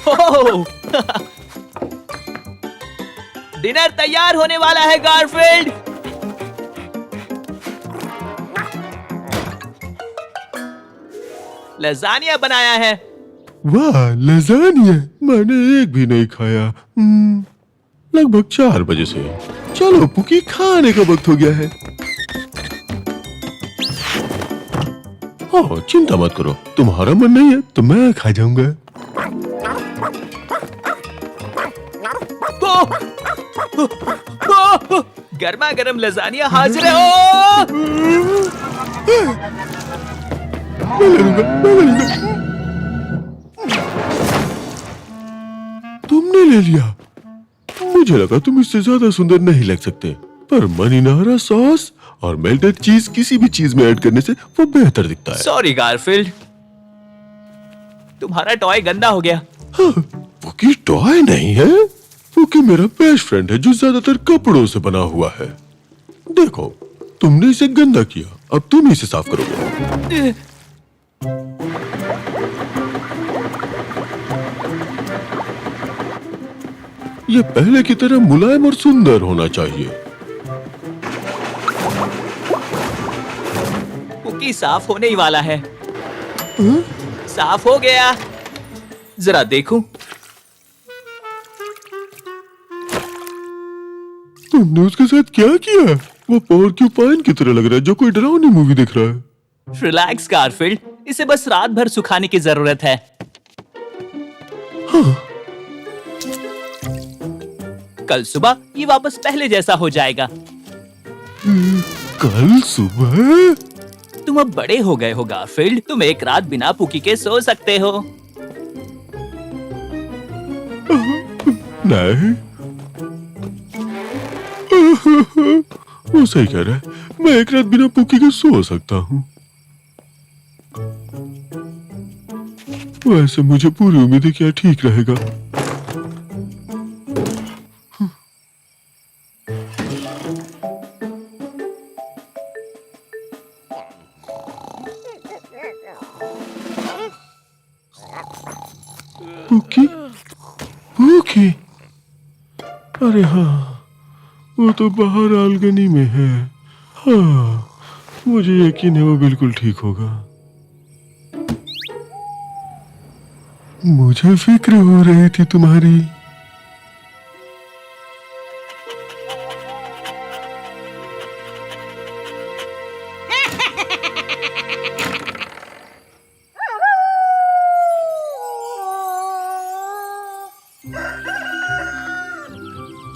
ओह! Dinner तैयार होने वाला है गारफील्ड। लजानिया बनाया है। वाह, लजानिया मैंने एक भी नहीं खाया। लगभग 4 बजे से। चलो पुकी, खाने का वक्त हो गया है। हाँ, चिंता मत करो, तुम्हारा मन नहीं है तो मैं खा जाऊंगा। गर्मा गर्म लजानिया हाजिर है। ओ! मैं ले लूंगा। तुमने ले लिया। मुझे लगा तुम इससे ज्यादा सुंदर नहीं लग सकते, पर मनीनारा सॉस और मेल्टेड चीज किसी भी चीज में ऐड करने से वो बेहतर दिखता है। सॉरी गारफील्ड, तुम्हारा टॉय गंदा हो गया। हाँ, पुकी टॉय नहीं है। पुकी मेरा बेस्ट फ्रेंड है जो ज्यादातर कपड़ों से बना हुआ है। देखो, तुमने इसे गंदा किया, अब तुम इसे साफ करोगे। ये पहले की तरह मुलायम और सुंदर होना चाहिए। कुकी साफ होने ही वाला है। साफ हो गया, जरा देखो। तुमने उसके साथ क्या किया? वो पोर्क्यूपाइन की तरह लग रहा है जो कोई डरावनी मूवी देख रहा है। रिलैक्स गारफील्ड, इसे बस रात भर सुखाने की जरूरत है। हाँ। कल सुबह ये वापस पहले जैसा हो जाएगा। कल सुबह? तुम अब बड़े हो गए हो गारफील्ड, तुम एक रात बिना पुकी के सो सकते हो। नहीं। वो सही कह रहा है, मैं एक रात बिना पुकी के सो सकता हूँ। वैसे मुझे पूरी उम्मीद है कि ठीक रहेगा। पुकी? पुकी? अरे हाँ, वो तो बाहर आलगनी में है। हाँ, मुझे यकीन है वो बिल्कुल ठीक होगा। मुझे फिक्र हो रही थी तुम्हारी।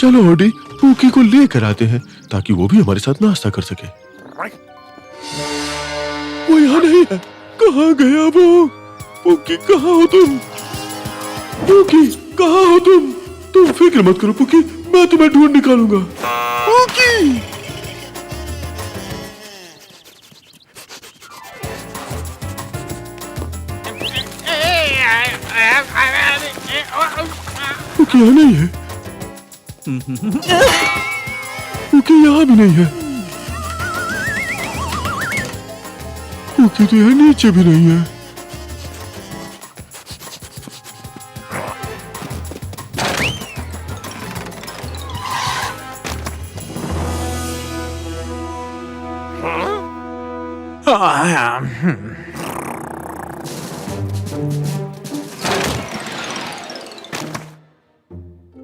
चलो ओडी, पुकी को लेकर आते हैं ताकि वो भी हमारे साथ नाश्ता कर सके। वो यहाँ नहीं है। कहाँ गया वो? पुकी कहाँ हो तुम? पुकी कहाँ हो तुम? तुम फिक्र मत करो पुकी, मैं तुम्हें ढूंढ निकालूंगा। पुकी! पुकी यहाँ नहीं है। पुकी यहाँ भी नहीं है। पुकी तो यहाँ नीचे भी नहीं है।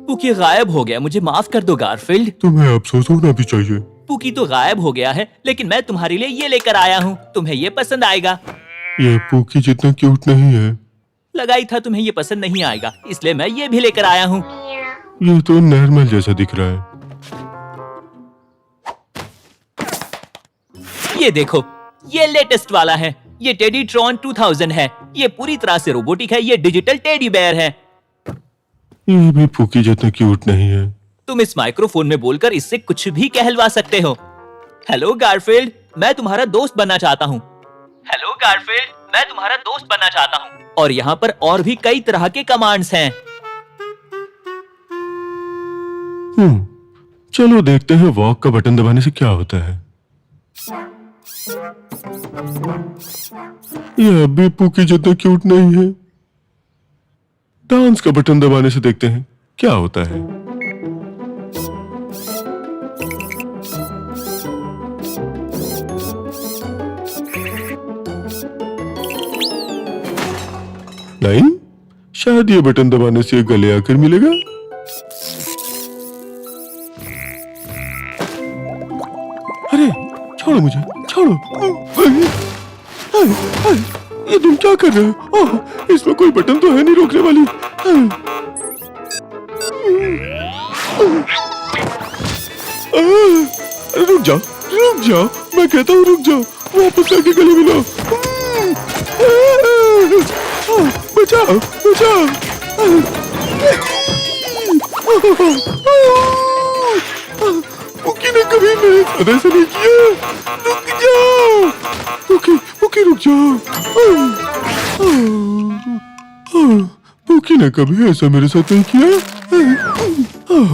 पुकी गायब हो गया, मुझे माफ कर दो गारफील्ड। तुम्हें अफसोस होना भी चाहिए। पुकी तो गायब हो गया है, लेकिन मैं तुम्हारे लिए ये लेकर आया हूँ, तुम्हें ये पसंद आएगा। ये पुकी जितना क्यूट नहीं है। लगा ही था तुम्हें ये पसंद नहीं आएगा, इसलिए मैं ये भी लेकर आया हूँ। ये तो नॉर्मल जैसा दिख रहा है। ये देखो, ये लेटेस्ट वाला है। ये टेडी ट्रॉन 2000 है। ये पूरी तरह से रोबोटिक है। ये डिजिटल टेडी बेयर है। ये भी पुकी जितना क्यूट नहीं है। तुम इस माइक्रोफोन में बोलकर इससे कुछ भी कहलवा सकते हो। हेलो गारफील्ड, मैं तुम्हारा दोस्त बनना चाहता हूँ। हेलो गारफील्ड, मैं तुम्हारा दोस्त बनना चाहता हूँ। और यहाँ पर और भी कई तरह के कमांड्स हैं। चलो देखते हैं वॉक का बटन दबाने से क्या होता है। ये अभी पुकी जितना क्यूट नहीं है। डांस का बटन दबाने से देखते हैं क्या होता है। नहीं, शायद ये बटन दबाने से गले आकर मिलेगा। अरे छोड़ो मुझे, छोड़ो। ये तुम क्या कर रहे हो? ओह, इसमें कोई बटन तो है नहीं रोकने वाली। रुक जाओ, रुक जाओ, मैं कहता हूँ रुक जाओ, वापस आके गले मिलो। बचाओ, बचाओ। पुकी ने कभी मेरे साथ ऐसा नहीं किया। रुक जाओ, पुकी, पुकी रुक जाओ। पुकी ने कभी ऐसा मेरे साथ नहीं किया।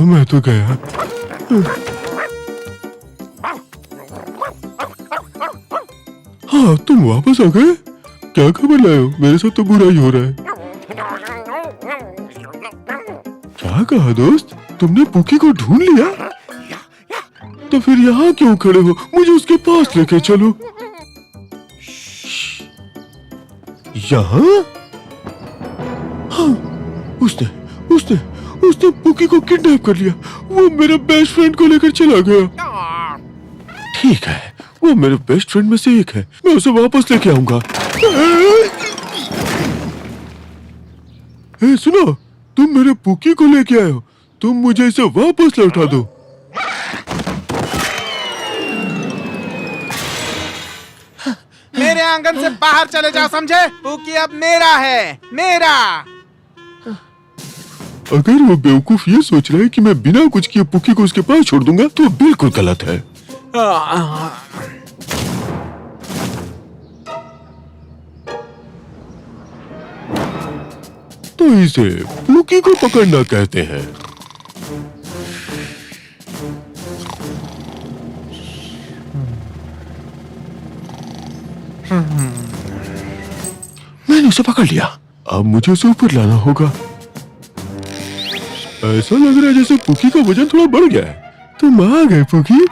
मैं तो गया। हाँ, तुम वापस आ गए? क्या खबर लाए हो? मेरे साथ तो बुरा ही हो रहा है। क्या कहा दोस्त? तुमने पुकी को ढूंढ लिया? तो फिर यहाँ क्यों खड़े हो? मुझे उसके पास लेके चलो। यहाँ? हाँ, उसने उसने उसने पुकी को किडनैप कर लिया। वो मेरे बेस्ट फ्रेंड को लेकर चला गया। ठीक है, वो मेरे बेस्ट फ्रेंड में से एक है। मैं उसे वापस लेके आऊंगा। सुनो, तुम मेरे पुकी को लेके आए हो, तुम मुझे इसे वापस लौटा दो। मेरे आंगन से बाहर चले जाओ, समझे? पुकी अब मेरा है, मेरा। अगर वो बेवकूफ ये सोच रहा है कि मैं बिना कुछ किए पुकी को उसके पास छोड़ दूंगा तो बिल्कुल गलत है। तो इसे पुकी को पकड़ना कहते हैं। मैंने उसे पकड़ लिया। अब मुझे उसे ऊपर लाना होगा। ऐसा लग रहा है जैसे पुकी का वजन थोड़ा बढ़ गया है। तुम आ गए पुकी?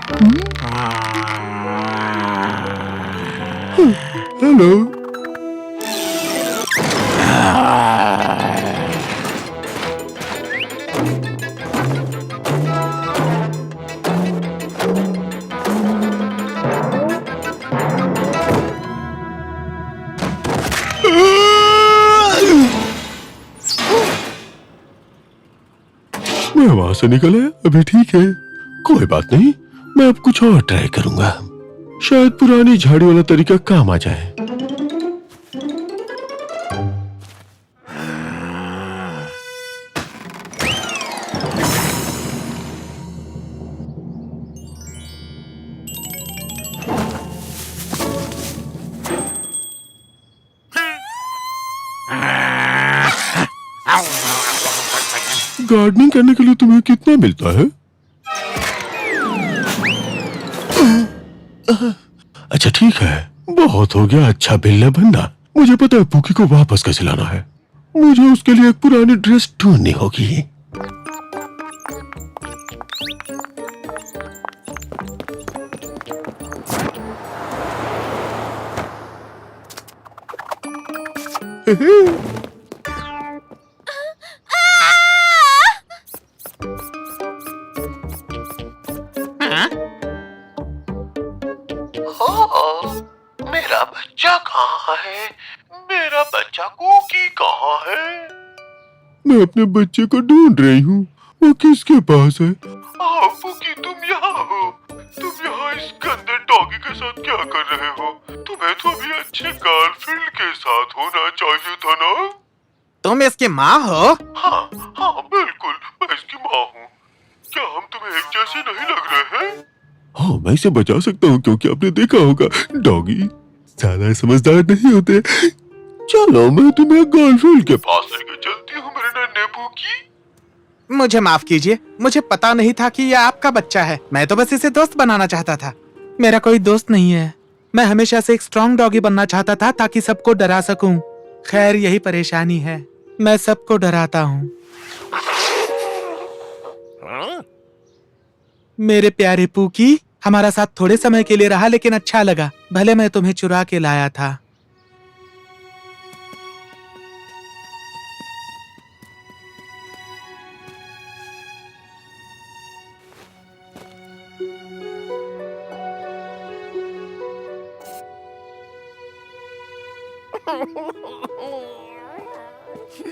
हेलो। मैं वहां से निकल आया, अभी ठीक है। कोई बात नहीं, मैं अब कुछ और ट्राई करूंगा। शायद पुरानी झाड़ी वाला तरीका काम आ जाए। गार्डनिंग करने के लिए तुम्हें कितना मिलता है? अच्छा ठीक है, बहुत हो गया। अच्छा बिल्ला बनना। मुझे पता है पुकी को वापस कैसे लाना है। मुझे उसके लिए एक पुरानी ड्रेस ढूंढनी होगी। मेरा बच्चा कहाँ है? मेरा बच्चा कुकी कहाँ है? मैं अपने बच्चे को ढूंढ रही हूँ। वो किसके पास है? कुकी, तुम यहाँ हो? तुम यहाँ इस गंदे डॉगी के साथ क्या कर रहे हो? तुम्हें तो अभी अच्छे गर्लफ्रेंड के साथ होना चाहिए था ना? तुम इसकी माँ हो? हाँ हाँ बिल्कुल, मैं इसकी माँ हूँ। क्या हम तुम्हें एक जैसे नहीं लग रहे हैं? हाँ, मैं इसे बचा सकता हूँ क्योंकि आपने देखा होगा डॉगी ज्यादा समझदार नहीं होते। चलो, मैं तुम्हें गर्लफ्रेंड के पास लेके चलती हूँ मेरे नन्हे पुकी। मुझे माफ कीजिए, मुझे पता नहीं था कि यह आपका बच्चा है। मैं तो बस इसे दोस्त बनाना चाहता था। मेरा कोई दोस्त नहीं है। मैं हमेशा से एक स्ट्रॉन्ग डॉगी बनना चाहता था ताकि सबको डरा सकूं। खैर, यही परेशानी है। मैं सबको डराता हूँ। मेरे प्यारे पूकी, हमारा साथ थोड़े समय के लिए रहा लेकिन अच्छा लगा। भले मैं तुम्हें चुरा के लाया था।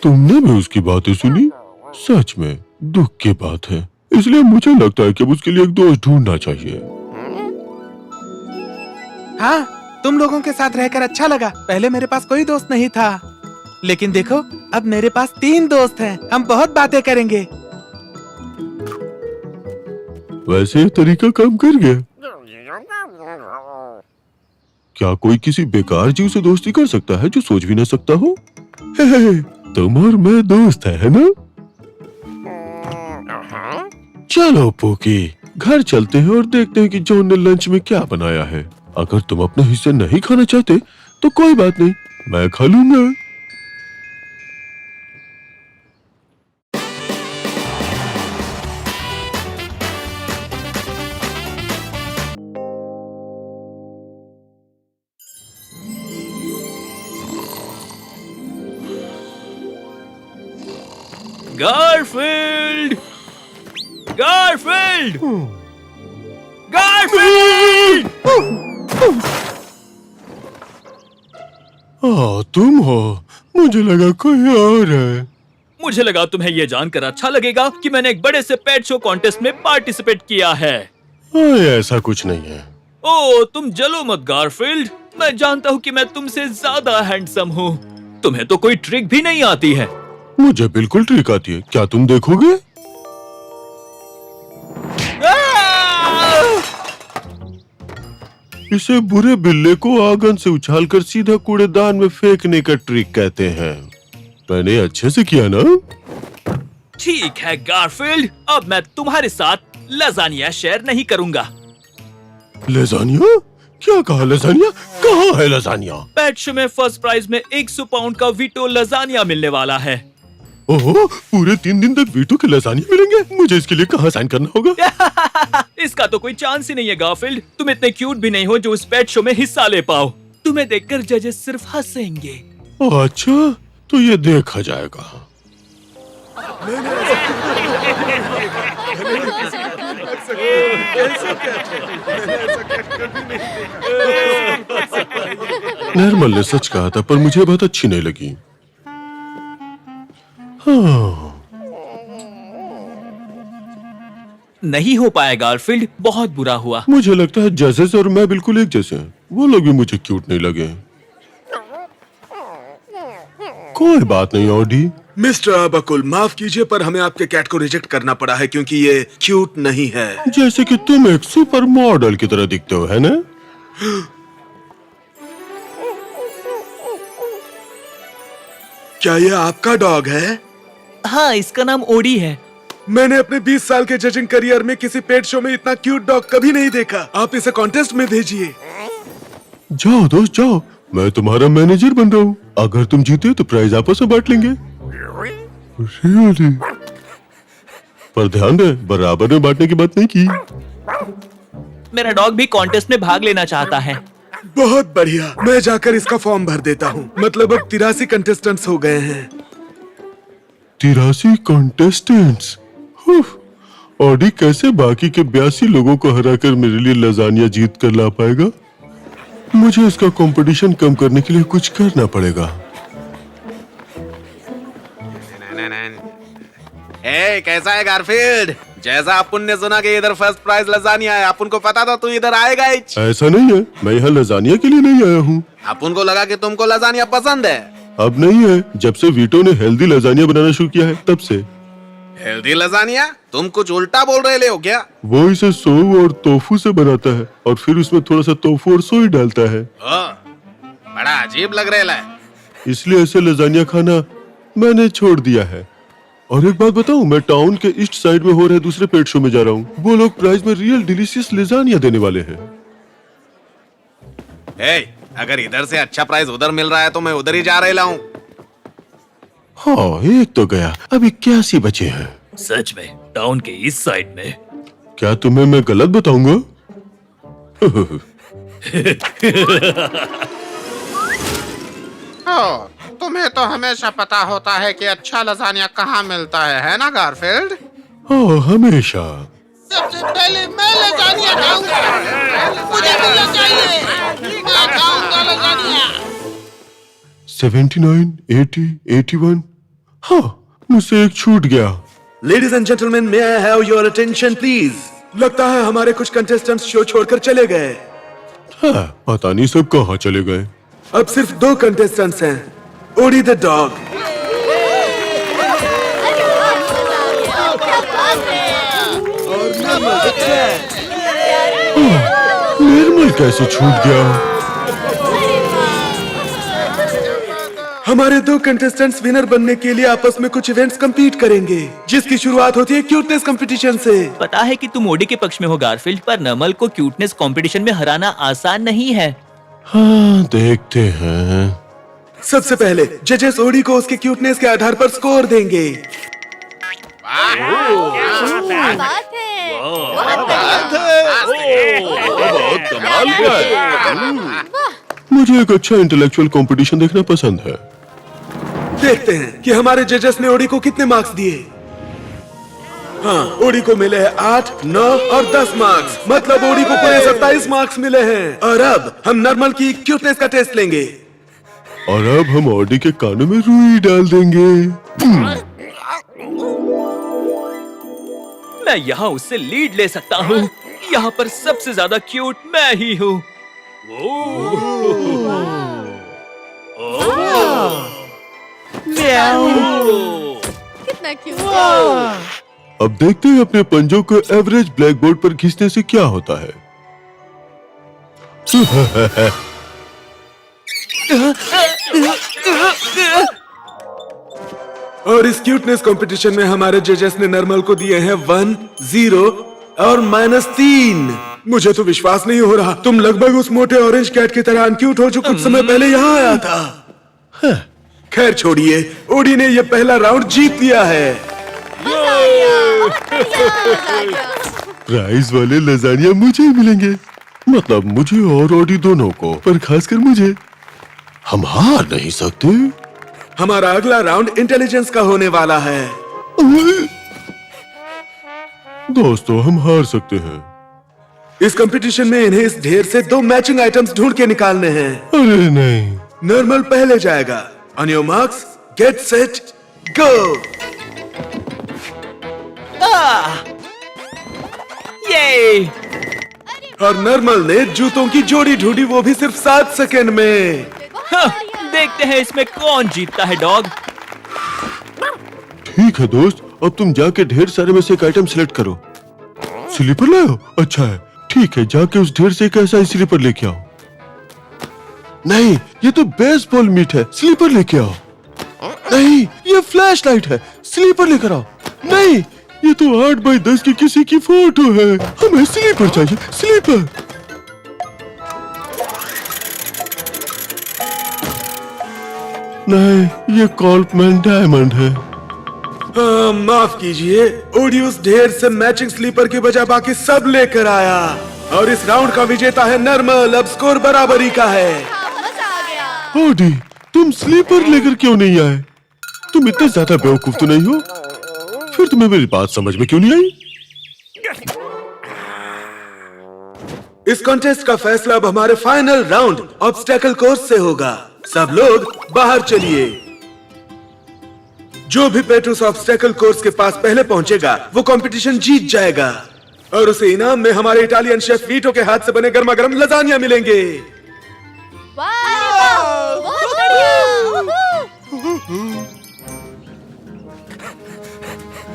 तुमने भी उसकी बातें सुनी? सच में दुख की बात है। इसलिए मुझे लगता है कि अब उसके लिए एक दोस्त ढूंढना चाहिए। हाँ, तुम लोगों के साथ रहकर अच्छा लगा। पहले मेरे पास कोई दोस्त नहीं था, लेकिन देखो अब मेरे पास 3 दोस्त हैं। हम बहुत बातें करेंगे। वैसे ये तरीका काम कर गया। क्या कोई किसी बेकार जीव से दोस्ती कर सकता है जो सोच भी न सकता हो? हे, तुम और मैं दोस्त है ना? चलो पोकी, घर चलते हैं और देखते हैं कि जॉन ने लंच में क्या बनाया है। अगर तुम अपना हिस्सा नहीं खाना चाहते तो कोई बात नहीं, मैं खा लूंगा। गारफील्ड! गारफील्ड! गारफील्ड! तुम हो? मुझे लगा कोई और है। मुझे लगा तुम्हें यह जानकर अच्छा लगेगा कि मैंने एक बड़े से पेट शो कॉन्टेस्ट में पार्टिसिपेट किया है। ऐसा कुछ नहीं है। ओ, तुम जलो मत गारफील्ड। मैं जानता हूँ कि मैं तुमसे ज्यादा हैंडसम हूँ। तुम्हें तो कोई ट्रिक भी नहीं आती है। मुझे बिल्कुल ट्रिक आती है। क्या तुम देखोगे? इसे बुरे बिल्ले को आंगन से उछालकर सीधा कूड़ेदान में फेंकने का ट्रिक कहते हैं। मैंने अच्छे से किया ना? ठीक है गारफील्ड, अब मैं तुम्हारे साथ लजानिया शेयर नहीं करूंगा। लजानिया? क्या कहा लजानिया? कहाँ है लजानिया? पेट शो में फर्स्ट प्राइज में 100 पाउंड का वीटो लजानिया मिलने वाला है। ओहो, पूरे 3 दिन तक वीटो के लजानिया मिलेंगे? मुझे इसके लिए कहाँ साइन करना होगा? इसका तो कोई चांस ही नहीं है गारफील्ड। तुम इतने क्यूट भी नहीं हो जो उस पेट शो में हिस्सा ले पाओ। तुम्हें देखकर जजेस सिर्फ हंसेंगे। अच्छा, तो ये देखा जाएगा। निर्मल ने सच कहा था, पर मुझे बात अच्छी नहीं लगी। हाँ। नहीं हो पाया गारफील्ड, बहुत बुरा हुआ। मुझे लगता है जजेस और मैं बिल्कुल एक जैसे हैं। वो लोग भी मुझे क्यूट नहीं लगे। कोई बात नहीं ऑडी। मिस्टर अबकुल, माफ कीजिए पर हमें आपके कैट को रिजेक्ट करना पड़ा है क्योंकि ये क्यूट नहीं है। जैसे कि तुम एक सुपर मॉडल की तरह दिखते हो, है ना? क्या ये आपका डॉग है? हाँ, इसका नाम ओडी है। मैंने अपने 20 साल के जजिंग करियर में किसी पेट शो में इतना क्यूट डॉग कभी नहीं देखा। आप इसे कॉन्टेस्ट में भेजिए। जाओ दोस्त जाओ, मैं तुम्हारा मैनेजर बन रहा हूँ। अगर तुम जीते तो प्राइज आपस में बांट लेंगे। पर ध्यान दे, बराबर में बांटने की बात नहीं की। मेरा डॉग भी कॉन्टेस्ट में भाग लेना चाहता है। बहुत बढ़िया, मैं जाकर इसका फॉर्म भर देता हूँ। मतलब अब 83 कंटेस्टेंट्स हो गए हैं। 83 कंटेस्टेंट्स? ऑडी कैसे बाकी के 82 लोगों को हराकर मेरे लिए लजानिया जीत कर ला पाएगा? मुझे इसका कंपटीशन कम करने के लिए कुछ करना पड़ेगा। कैसा है गारफील्ड? जैसा अपन ने सुना कि इधर फर्स्ट प्राइज लजानिया है, अपन को पता था तू इधर आएगा ही। ऐसा नहीं है, मैं यहाँ लजानिया के लिए नहीं आया हूँ। अपन को लगा कि तुमको लजानिया पसंद है। अब नहीं है, जब से वीटो ने हेल्दी लजानिया बनाना शुरू किया है तब से। Healthy lasagne? तुम कुछ उल्टा बोल रहे हो क्या? वो इसे सोव और तोफू से बनाता है और फिर उसमें थोड़ा सा तोफू और सोई डालता है। बड़ा अजीब लग रहा है। इसलिए ऐसे लजानिया खाना मैंने छोड़ दिया है। और एक बात बताऊं, मैं टाउन के ईस्ट साइड में हो रहे दूसरे पेट शो में जा रहा हूँ। वो लोग प्राइज में रियल डिलीशियस लजानिया देने वाले हैं। अगर इधर से अच्छा प्राइस उधर मिल रहा है तो मैं उधर ही जा रहा हूँ। हाँ, एक तो गया, अब 81 बचे हैं। सच में टाउन के इस साइड में। क्या तुम्हें मैं गलत बताऊंगा? तुम्हें तो हमेशा पता होता है कि अच्छा लजानिया कहाँ मिलता है ना गारफील्ड? हाँ, हमेशा। सबसे पहले मैं लजानिया खाऊंगा। मुझे मिलना चाहिए। मैं खाऊंगा लजानिया। 79, 80, 81। हाँ, मुझसे एक छूट गया। Ladies and gentlemen, may I have your attention, please? लगता है हमारे कुछ कंटेस्टेंट्स शो छोड़कर चले गए। हाँ, पता नहीं सब कहाँ चले गए। अब सिर्फ 2 कंटेस्टेंट्स हैं, ओडी द डॉग। निर्मल कैसे छूट गया? हमारे 2 कंटेस्टेंट्स विनर बनने के लिए आपस में कुछ इवेंट्स compete करेंगे, जिसकी शुरुआत होती है क्यूटनेस कंपटीशन से। पता है कि तुम ओडी के पक्ष में हो गारफील्ड, पर नर्मल को क्यूटनेस कंपटीशन में हराना आसान नहीं है। हाँ, देखते हैं। सबसे पहले जजेस ओडी को उसके क्यूटनेस के आधार पर स्कोर देंगे। बात है। बहुत कमाल का है। मुझे एक अच्छा इंटेलेक्चुअल कंपटीशन देखना पसंद है। देखते हैं कि हमारे जजेस ने ओडी को कितने मार्क्स दिए। हाँ, ओडी को मिले हैं 8, 9 और 10 मार्क्स। मतलब ओडी को पूरे 27 मार्क्स मिले हैं। और अब हम नॉर्मल की क्यूटनेस का टेस्ट लेंगे। और अब हम ओडी के कानों में रुई डाल देंगे। मैं यहाँ उससे लीड ले सकता हूँ। यहाँ पर सबसे ज्यादा क्यूट मैं ही हूँ। कितना क्यूट। अब देखते हैं अपने पंजों को एवरेज ब्लैक बोर्ड पर खींचने से क्या होता है। और इस क्यूटनेस कंपटीशन में हमारे जजेस ने नॉर्मल को दिए हैं 1, 0 और -3। मुझे तो विश्वास नहीं हो रहा, तुम लगभग उस मोटे ऑरेंज कैट की तरह अनक्यूट हो जो कुछ समय पहले यहाँ आया था। खैर छोड़िए, ओडी ने ये पहला राउंड जीत लिया है। प्राइज वाले लजानिया मुझे मिलेंगे, मतलब मुझे और ओडी दोनों को, पर खासकर मुझे। हम हार नहीं सकते। हमारा अगला राउंड इंटेलिजेंस का होने वाला है। दोस्तों, हम हार सकते हैं। इस कंपटीशन में इन्हें इस ढेर से 2 मैचिंग आइटम्स ढूंढ के निकालने हैं। अरे नहीं। नॉर्मल पहले जाएगा। On your marks, get set, go. ये और नॉर्मल ने जूतों की जोड़ी ढूंढी, वो भी सिर्फ 7 सेकंड में। देखते हैं इसमें कौन जीतता है डॉग। ठीक है दोस्त, अब तुम जाके ढेर सारे में से एक आइटम सिलेक्ट करो। स्लीपर लाओ? अच्छा है, ठीक है, जाके उस ढेर से एक ऐसा ही स्लीपर लेके आओ। नहीं, ये तो बेसबॉल मीट है, स्लीपर लेके आओ। नहीं, ये फ्लैश लाइट है, स्लीपर लेकर आओ। नहीं, ये तो 8x10 की किसी की फोटो है, हमें स्लीपर चाहिए, स्लीपर। नहीं, ये कॉल्पमैन डायमंड है। माफ कीजिए, ओडी उस ढेर से मैचिंग स्लीपर के बजाय बाकी सब लेकर आया। और इस राउंड का विजेता है नॉर्मल। अब स्कोर बराबरी का है। मजा आ गया। ओडी, तुम स्लीपर लेकर क्यों नहीं आए? तुम इतने ज्यादा बेवकूफ तो नहीं हो? फिर तुम्हें मेरी बात समझ में क्यों नहीं आई? इस कॉन्टेस्ट का फैसला अब हमारे फाइनल राउंड ऑब्स्टेकल कोर्स से होगा। सब लोग बाहर चलिए। जो भी पेट्रोस ऑब्स्टेकल कोर्स के पास पहले पहुंचेगा वो कंपटीशन जीत जाएगा। और उसे इनाम में हमारे इटालियन शेफ वीटो के हाथ से बने गर्मा गर्म लजानिया मिलेंगे। वाह, बहुत बढ़िया।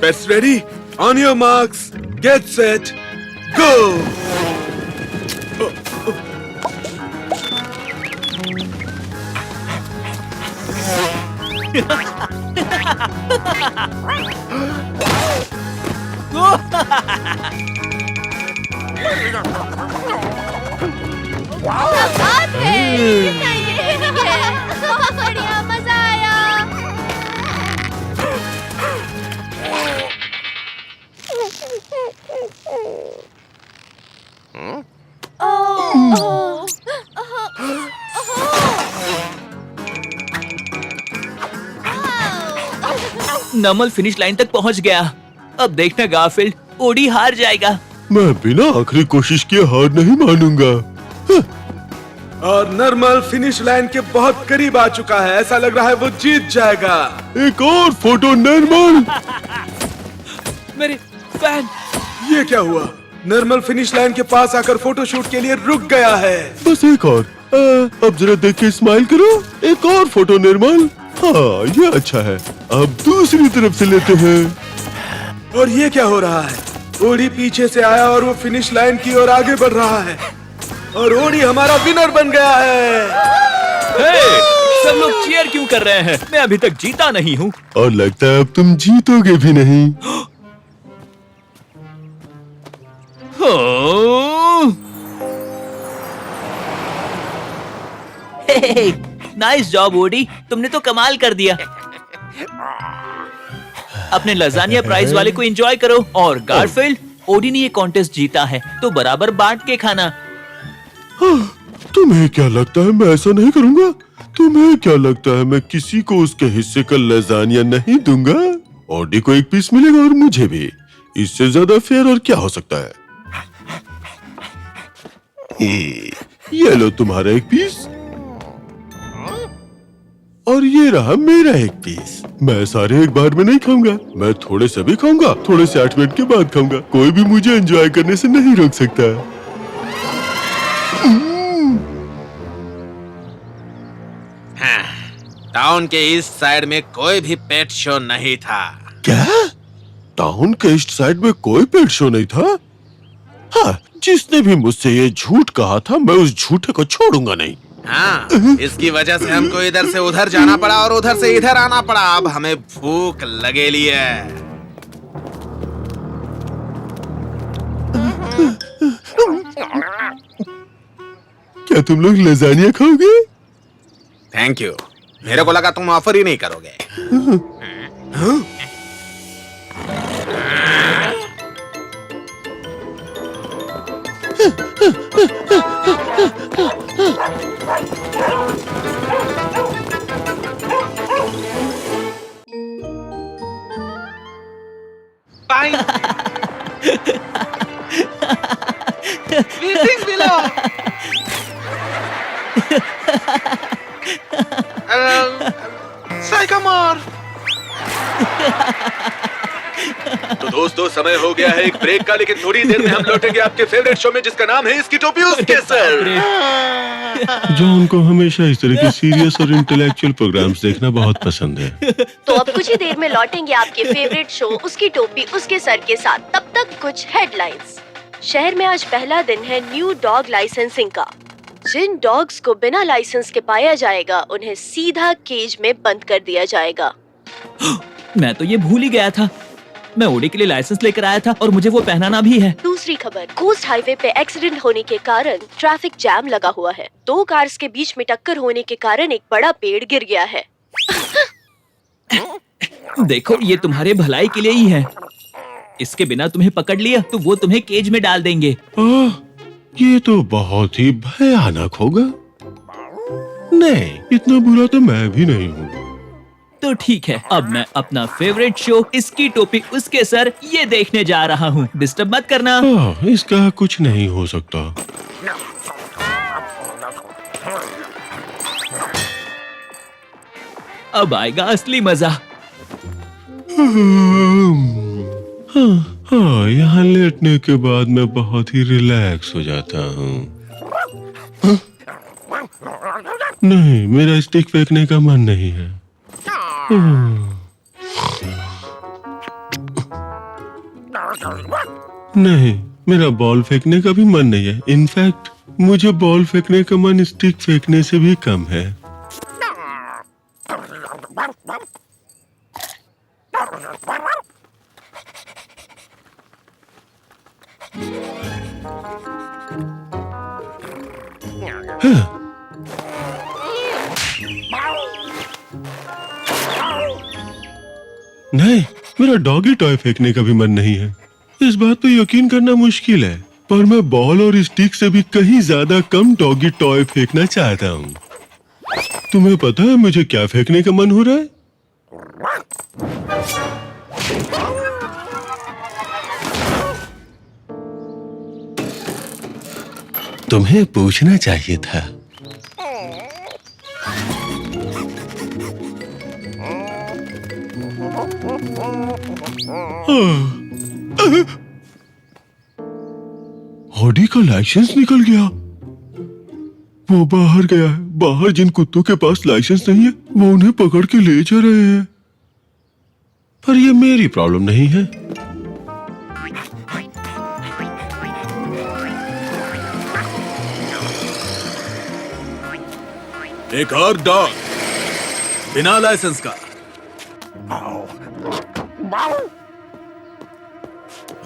Pets ready? On your marks, get set, go! क्या बात है। कितना ये है। बहुत बढ़िया, मजा आया। नर्मल फिनिश लाइन तक पहुंच गया। अब देखना गारफील्ड, ओडी हार जाएगा। मैं बिना आखिरी कोशिश किए हार नहीं मानूंगा। और नर्मल फिनिश लाइन के बहुत करीब आ चुका है। ऐसा लग रहा है वो जीत जाएगा। एक और फोटो नर्मल। मेरे फैन। ये क्या हुआ? नर्मल फिनिश लाइन के पास आकर फोटोशूट के लिए रुक गया है। बस एक और। अब जरा देख के स्माइल करो। एक और फोटो नर्मल। हाँ, ये अच्छा है। अब दूसरी तरफ से लेते हैं। और ये क्या हो रहा है? ओडी पीछे से आया और वो फिनिश लाइन की ओर आगे बढ़ रहा है। और ओडी हमारा विनर बन गया है। हे, सब लोग चीयर क्यों कर रहे हैं? मैं अभी तक जीता नहीं हूँ। और लगता है अब तुम जीतोगे भी नहीं। नाइस जॉब ओडी, तुमने तो कमाल कर दिया। अपने लजानिया प्राइज वाले को एंजॉय करो। और गारफील्ड, ओडी ने ये कॉन्टेस्ट जीता है तो बराबर बांट के खाना। तुम्हें क्या लगता है मैं ऐसा नहीं करूंगा? तुम्हें क्या लगता है मैं किसी को उसके हिस्से का लजानिया नहीं दूंगा? ओडी को एक पीस मिलेगा और मुझे भी। इससे ज्यादा फेयर और क्या हो सकता है? ये लो तुम्हारा एक पीस और ये रहा मेरा एक पीस। मैं सारे एक बार में नहीं खाऊंगा, मैं थोड़े से भी खाऊंगा, थोड़े से 8 मिनट के बाद खाऊंगा। कोई भी मुझे एंजॉय करने से नहीं रोक सकता। टाउन के ईस्ट साइड में कोई भी पेट शो नहीं था। क्या? टाउन के ईस्ट साइड में कोई पेट शो नहीं था? हाँ, जिसने भी मुझसे ये झूठ कहा था मैं उस झूठे को छोड़ूंगा नहीं। हाँ, इसकी वजह से हमको इधर से उधर जाना पड़ा और उधर से इधर आना पड़ा। अब हमें भूख लगेली है। क्या तुम लोग लजानिया खाओगे? Thank you. मेरे को लगा तुम ऑफर ही नहीं करोगे। तो दोस्तों, समय हो गया है एक ब्रेक का, लेकिन थोड़ी देर में हम लौटेंगे आपके फेवरेट शो में जिसका नाम है इसकी टोपी उसके सर। जॉन को हमेशा इस तरह के सीरियस और इंटेलेक्चुअल प्रोग्राम्स देखना बहुत पसंद है। तो अब कुछ ही देर में लौटेंगे आपके फेवरेट शो उसकी टोपी उसके सर के साथ। तब तक कुछ हेडलाइंस। शहर में आज पहला दिन है न्यू डॉग लाइसेंसिंग का। जिन डॉग्स को बिना लाइसेंस के पाया जाएगा उन्हें सीधा केज में बंद कर दिया जाएगा। मैं तो ये भूल ही गया था। मैं ओडी के लिए लाइसेंस लेकर आया था और मुझे वो पहनाना भी है। दूसरी खबर, कोस्ट हाईवे पे एक्सीडेंट होने के कारण ट्रैफिक जैम लगा हुआ है। 2 कार्स के बीच में टक्कर होने के कारण एक बड़ा पेड़ गिर गया है। देखो, ये तुम्हारे भलाई के लिए ही है। इसके बिना तुम्हें पकड़ लिया तो वो तुम्हें केज में डाल देंगे। ये तो बहुत ही भयानक होगा। नहीं, इतना बुरा तो मैं भी नहीं हूँ। तो ठीक है, अब मैं अपना फेवरेट शो इसकी टोपी उसके सर ये देखने जा रहा हूँ। डिस्टर्ब मत करना। इसका कुछ नहीं हो सकता। अब आएगा असली मजा। हाँ, यहाँ लेटने के बाद मैं बहुत ही रिलैक्स हो जाता हूँ। नहीं, मेरा स्टिक फेंकने का मन नहीं है। नहीं, मेरा बॉल फेंकने का भी मन नहीं है। इनफैक्ट मुझे बॉल फेंकने का मन स्टिक फेंकने से भी कम है। नहीं, मेरा डॉगी टॉय फेंकने का भी मन नहीं है। इस बात पे यकीन करना मुश्किल है, पर मैं बॉल और स्टिक से भी कहीं ज्यादा कम डॉगी टॉय फेंकना चाहता हूँ। तुम्हें पता है मुझे क्या फेंकने का मन हो रहा है? तुम्हें पूछना चाहिए था। ऑडी का लाइसेंस निकल गया। वो बाहर गया है। बाहर जिन कुत्तों के पास लाइसेंस नहीं है वो उन्हें पकड़ के ले जा रहे हैं। पर ये मेरी प्रॉब्लम नहीं है। एक और डॉग बिना लाइसेंस का।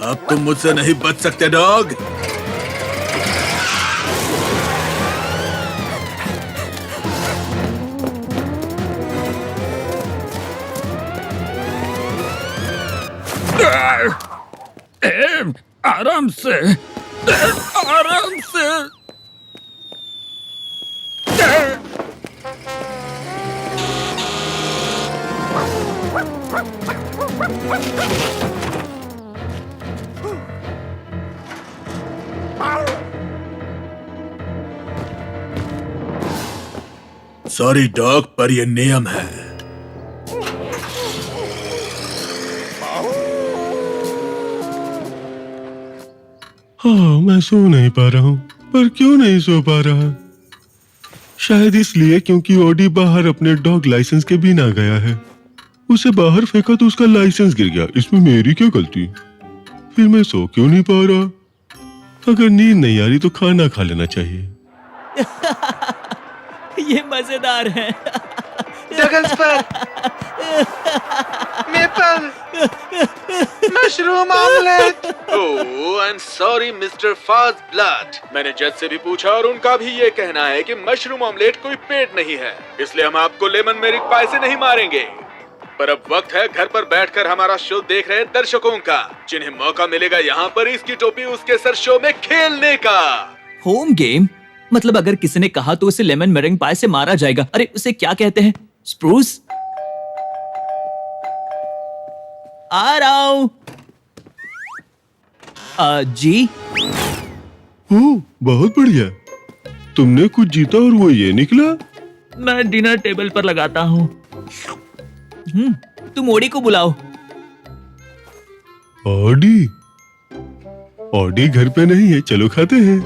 अब तुम मुझसे नहीं बच सकते डॉग। आराम से, आराम से। सॉरी डॉग, पर ये नियम है। हाँ, मैं सो नहीं पा रहा हूँ। पर क्यों नहीं सो पा रहा? शायद इसलिए क्योंकि ऑडी बाहर अपने डॉग लाइसेंस के बिना गया है। उसे बाहर फेंका तो उसका लाइसेंस गिर गया। इसमें मेरी क्या गलती? फिर मैं सो क्यों नहीं पा रहा? अगर नींद नहीं आ रही तो खाना खा लेना चाहिए। ये मजेदार है। डगल्स पर maple mushroom omelette. Oh, I am sorry mister fast blood. मैंने जज से भी पूछा और उनका भी ये कहना है कि मशरूम ऑमलेट कोई पेट नहीं है, इसलिए हम आपको लेमन मेरिक पाई से नहीं मारेंगे। पर अब वक्त है घर पर बैठकर हमारा शो देख रहे दर्शकों का, जिन्हें मौका मिलेगा यहाँ पर इसकी टोपी उसके सर शो में खेलने का। होम गेम मतलब अगर किसी ने कहा तो उसे लेमन मेरिंग पाई से मारा जाएगा। अरे उसे क्या कहते हैं? स्प्रूस? आ रहा हूं। जी? ओह, बहुत बढ़िया। तुमने कुछ जीता और वो ये निकला। मैं डिनर टेबल पर लगाता हूँ। तुम ओडी को बुलाओ। ऑडी? ऑडी घर पे नहीं है, चलो खाते हैं।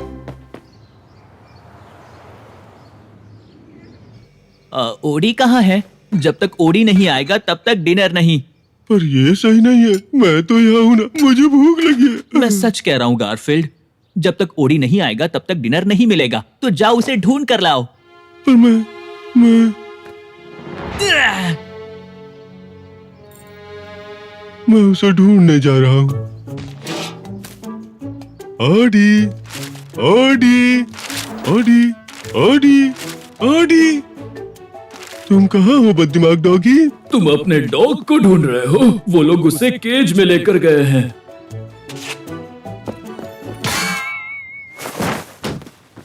ओडी कहाँ है? जब तक ओडी नहीं आएगा तब तक डिनर नहीं। पर ये सही नहीं है। मैं तो यहाँ हूँ ना, मुझे भूख लगी है। मैं सच कह रहा हूँ गारफील्ड, जब तक ओडी नहीं आएगा तब तक डिनर नहीं मिलेगा। तो जाओ उसे ढूंढ कर लाओ। पर मैं उसे ढूंढने जा रहा हूँ। Audi, Audi, Audi, Audi, Audi, तुम कहाँ हो बददिमाग डॉगी? तुम अपने डॉग को ढूंढ रहे हो? वो लोग उसे केज में लेकर गए हैं।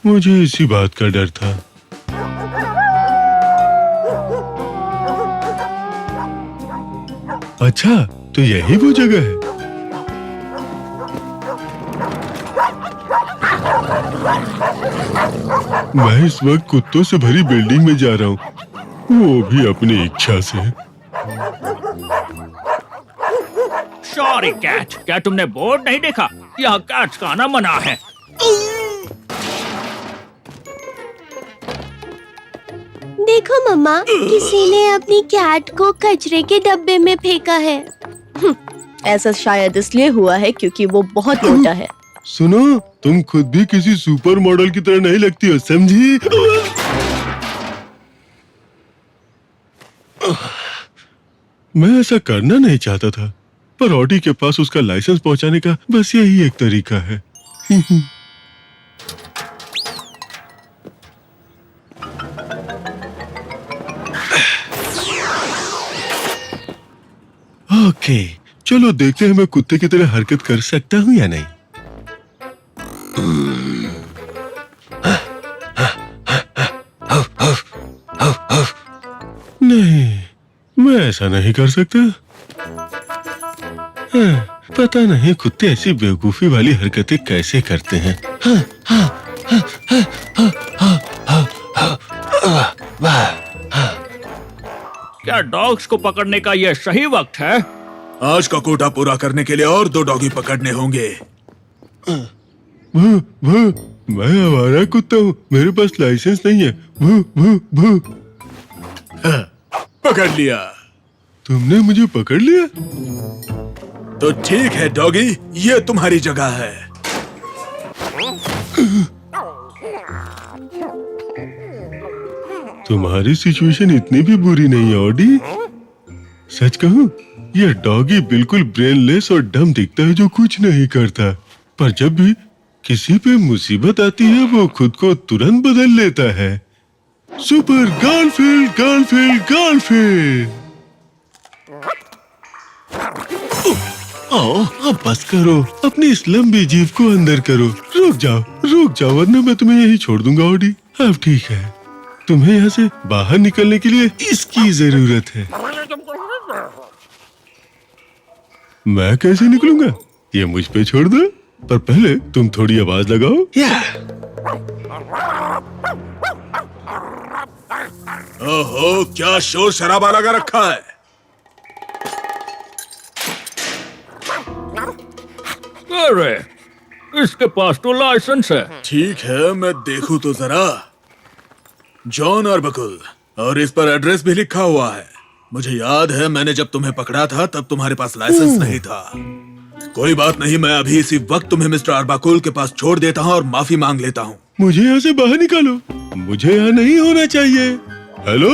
मुझे इसी बात का डर था। अच्छा, तो यही वो जगह है। मैं इस वक्त कुत्तों से भरी बिल्डिंग में जा रहा हूँ, वो भी अपनी इच्छा से। सॉरी कैट, क्या तुमने बोर्ड नहीं देखा? यहाँ कैट्स का आना मना है। देखो मम्मा, किसी ने अपनी कैट को कचरे के डब्बे में फेंका है। ऐसा शायद इसलिए हुआ है क्योंकि वो बहुत मोटा है। सुनो, तुम खुद भी किसी सुपर मॉडल की तरह नहीं लगती हो, समझी? मैं ऐसा करना नहीं चाहता था, पर ऑडी के पास उसका लाइसेंस पहुंचाने का बस यही एक तरीका है। ओके, चलो देखते हैं मैं कुत्ते की तरह हरकत कर सकता हूँ या नहीं। नहीं, मैं ऐसा नहीं कर सकते? पता नहीं कुत्ते ऐसी बेवकूफी वाली हरकतें कैसे करते हैं। क्या डॉग्स को पकड़ने का यह सही वक्त है? आज का कोटा पूरा करने के लिए और 2 डॉगी पकड़ने होंगे। मैं आवारा कुत्ता हूँ, मेरे पास लाइसेंस नहीं है। पकड़ लिया। तुमने मुझे पकड़ लिया? तो ठीक है डॉगी, ये तुम्हारी जगह है। तुम्हारी सिचुएशन इतनी भी बुरी नहीं है ऑडी। सच कहूँ, यह डॉगी बिल्कुल ब्रेनलेस और डम दिखता है जो कुछ नहीं करता, पर जब भी किसी पे मुसीबत आती है वो खुद को तुरंत बदल लेता है। Super Garfield, Garfield, Garfield. अब बस करो, अपनी इस लंबी जीभ को अंदर करो। रुक जाओ, वरना मैं तुम्हें यही छोड़ दूंगा ऑडी। अब ठीक है, तुम्हें यहाँ से बाहर निकलने के लिए इसकी जरूरत है। मैं कैसे निकलूंगा? ये मुझ पे छोड़ दो, पर पहले तुम थोड़ी आवाज लगाओ। ओहो, क्या शोर शराबा लगा रखा है। अरे, इसके पास तो लाइसेंस है। ठीक है, मैं देखूं तो जरा। जॉन आर्बकुल, और इस पर एड्रेस भी लिखा हुआ है। मुझे याद है मैंने जब तुम्हें पकड़ा था तब तुम्हारे पास लाइसेंस नहीं था। कोई बात नहीं, मैं अभी इसी वक्त तुम्हें मिस्टर आर्बाकुल के पास छोड़ देता हूँ और माफी मांग लेता हूँ। मुझे यहाँ से बाहर निकालो, मुझे यहाँ नहीं होना चाहिए। हेलो,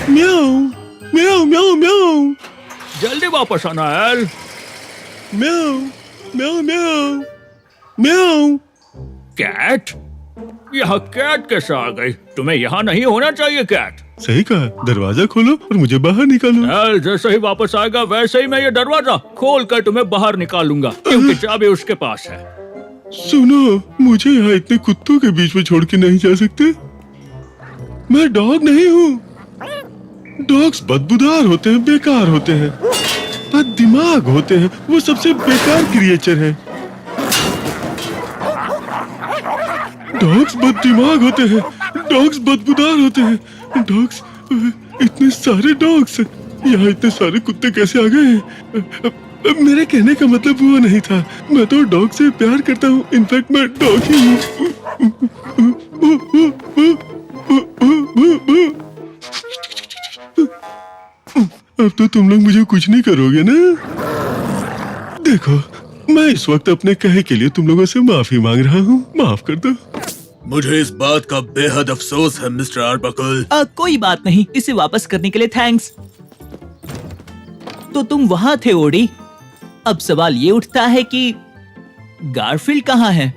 म्याऊ म्याऊ म्याऊ म्याऊ, जल्दी वापस आना एल। म्याऊ म्याऊ म्याऊ म्याऊ। कैट? यहाँ कैट कैसे आ गई? तुम्हें यहाँ नहीं होना चाहिए कैट। सही कहा, दरवाजा खोलो और मुझे बाहर निकालो। एल जैसे ही वापस आएगा वैसे ही मैं ये दरवाजा खोल कर तुम्हें बाहर निकालूंगा, क्योंकि चाबी उसके पास है। सुनो, मुझे यहाँ इतने कुत्तों के बीच में छोड़ के नहीं जा सकते। मैं डॉग नहीं हूँ। डॉग्स बदबूदार होते हैं, बेकार होते हैं, बद दिमाग होते हैं। वो सबसे बेकार क्रिएचर है। डॉग्स बद दिमाग होते हैं, डॉग्स बदबूदार होते हैं। डॉग्स, इतने सारे डॉग्स, यहाँ इतने सारे कुत्ते कैसे आ गए? मेरे कहने का मतलब वो नहीं था। मैं तो डॉग से प्यार करता हूँ। इनफैक्ट मैं डॉग ही हूँ। अब तो तुम लोग मुझे कुछ नहीं करोगे ना? देखो, मैं इस वक्त अपने कहे के लिए तुम लोगों से माफी मांग रहा हूँ। माफ कर दो। मुझे इस बात का बेहद अफसोस है मिस्टर आर्बाकुल। कोई बात नहीं, इसे वापस करने के लिए थैंक्स। तो तुम वहां थे ओडी। अब सवाल ये उठता है कि गारफील्ड कहाँ है?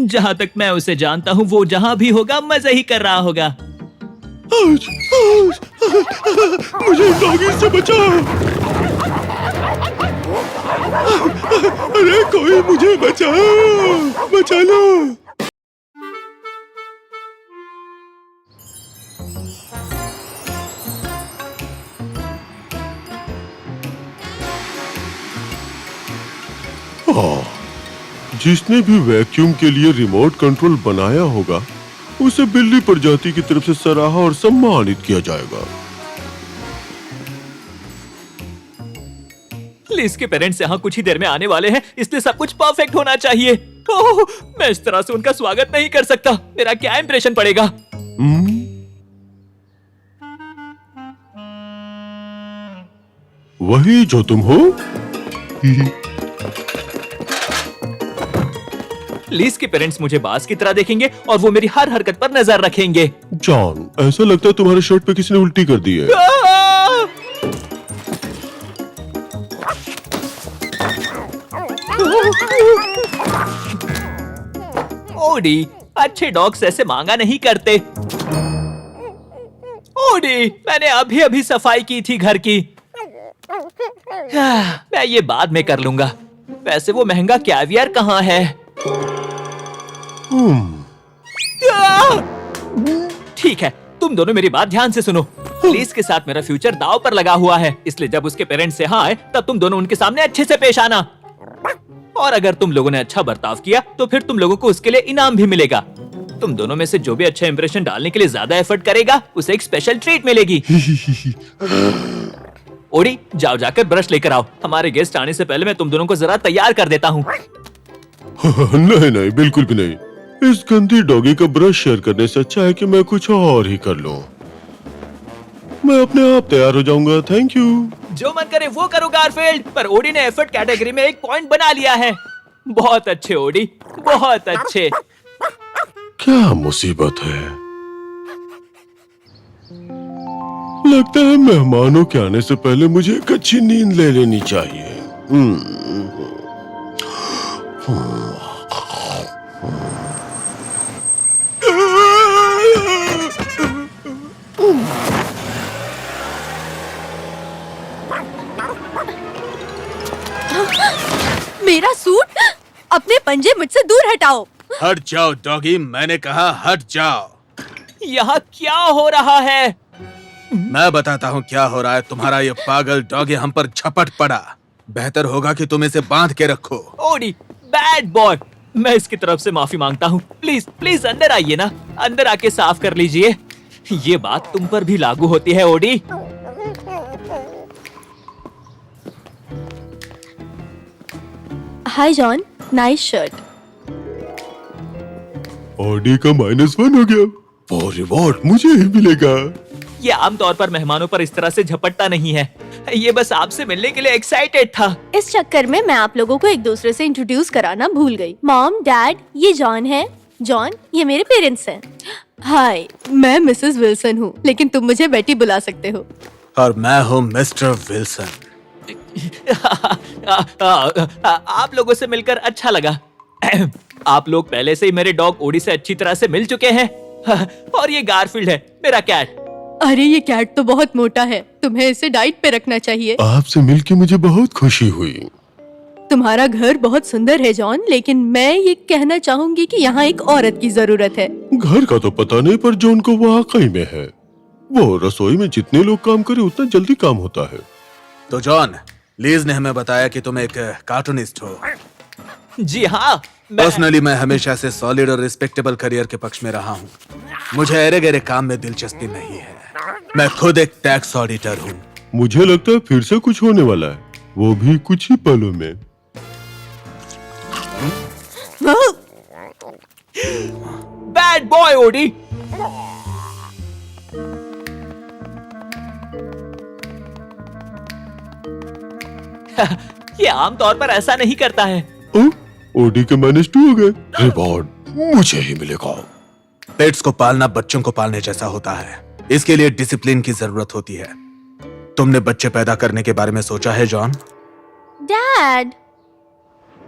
जहाँ तक मैं उसे जानता हूँ वो जहाँ भी होगा मजे ही कर रहा होगा। आउच, आउच, मुझे डॉगी से बचाओ। अरे कोई मुझे बचाओ, बचा लो। जिसने भी वैक्यूम के लिए रिमोट कंट्रोल बनाया होगा उसे बिल्ली प्रजाति की तरफ से सराहा और सम्मानित किया जाएगा। लिज के पेरेंट्स यहाँ कुछ ही देर में आने वाले हैं, इसलिए सब कुछ परफेक्ट होना चाहिए। ओह, मैं इस तरह से उनका स्वागत नहीं कर सकता। मेरा क्या इंप्रेशन पड़ेगा? वही जो तुम हो। लिज के पेरेंट्स मुझे बाज की तरह देखेंगे और वो मेरी हर हरकत पर नजर रखेंगे। जॉन, ऐसा लगता है तुम्हारे शर्ट पे किसी ने उल्टी कर दी है। ओडी, अच्छे डॉग्स ऐसे मांगा नहीं करते। ओडी, मैंने अभी अभी सफाई की थी घर की। मैं ये बाद में कर लूंगा। वैसे वो महंगा कैवियर कहाँ है? ठीक है, तुम दोनों मेरी बात ध्यान से सुनो। लीज के साथ मेरा फ्यूचर दांव पर लगा हुआ है, इसलिए जब उसके पेरेंट्स से हाँ आए तब तुम दोनों उनके सामने अच्छे से पेश आना। और अगर तुम लोगों ने अच्छा बर्ताव किया तो फिर तुम लोगों को उसके लिए इनाम भी मिलेगा। तुम दोनों में से जो भी अच्छा इंप्रेशन डालने के लिए ज्यादा एफर्ट करेगा उसे एक स्पेशल ट्रीट मिलेगी। ओडी, जाओ जाकर ब्रश लेकर आओ। हमारे गेस्ट आने से पहले मैं तुम दोनों को जरा तैयार कर देता हूँ। नहीं नहीं, बिल्कुल भी नहीं। इस गंदी डॉगी का ब्रश शेयर करने से अच्छा है कि मैं कुछ और ही कर लूं। मैं अपने आप तैयार हो जाऊंगा। Thank you. जो मन करे वो करो गारफील्ड, पर ओडी ने एफर्ट कैटेगरी में एक पॉइंट बना लिया है। बहुत अच्छे ओडी, बहुत अच्छे। क्या मुसीबत है। लगता है मेहमानों के आने से पहले मुझे एक अच्छी नींद ले लेनी चाहिए। मेरा सूट, अपने पंजे मुझसे दूर हटाओ। हट जाओ डॉगी, मैंने कहा हट जाओ। यहाँ क्या हो रहा है? मैं बताता हूँ क्या हो रहा है। तुम्हारा ये पागल डॉगी हम पर झपट पड़ा। बेहतर होगा कि तुम इसे बांध के रखो। Odie, bad boy. मैं इसकी तरफ से माफी मांगता हूँ। प्लीज प्लीज अंदर आइए ना, अंदर आके साफ कर लीजिए। ये बात तुम पर भी लागू होती है ओडी। हाय जॉन, नाइस शर्ट। ऑडी का -1 हो गया। वो रिवॉर्ड मुझे ही मिलेगा। ये आमतौर पर मेहमानों पर इस तरह से झपटता नहीं है। ये बस आपसे मिलने के लिए एक्साइटेड था। इस चक्कर में मैं आप लोगों को एक दूसरे से इंट्रोड्यूस कराना भूल गई। मॉम, डैड, ये जॉन है। जॉन, ये मेरे पेरेंट्स हैं। हाय, मैं मिसेस विल्सन हूँ, लेकिन तुम मुझे बेटी बुला सकते हो। और मैं हूँ मिस्टर विल्सन। आप लोगों से मिलकर अच्छा लगा। आप लोग पहले से ही मेरे डॉग ओडी से अच्छी तरह से मिल चुके हैं। और ये गारफील्ड है, मेरा कैट। अरे ये कैट तो बहुत मोटा है, तुम्हें इसे डाइट पे रखना चाहिए। आपसे मिलके मुझे बहुत खुशी हुई। तुम्हारा घर बहुत सुंदर है जॉन, लेकिन मैं ये कहना चाहूंगी कि यहाँ एक औरत की जरूरत है। घर का तो पता नहीं, पर जो उनको वाकई में है। वो रसोई में जितने लोग काम करे उतना जल्दी काम होता है। तो जॉन, लीज ने हमें बताया कि तुम एक कार्टूनिस्ट हो। जी हाँ, पर्सनली मैं हमेशा से सॉलिड और रिस्पेक्टेबल करियर के पक्ष में रहा हूँ। मुझे अरे गहरे काम में दिलचस्पी नहीं है। मैं खुद एक टैक्स ऑडिटर हूँ। मुझे लगता है फिर से कुछ होने वाला है, वो भी कुछ ही पलों में। Bad boy Odie. ये आमतौर पर ऐसा नहीं करता है। ओडी के -2 हो गए। रिवॉर्ड मुझे ही मिलेगा। पेट्स को पालना बच्चों को पालने जैसा होता है। इसके लिए डिसिप्लिन की जरूरत होती है। तुमने बच्चे पैदा करने के बारे में सोचा है जॉन? डैड,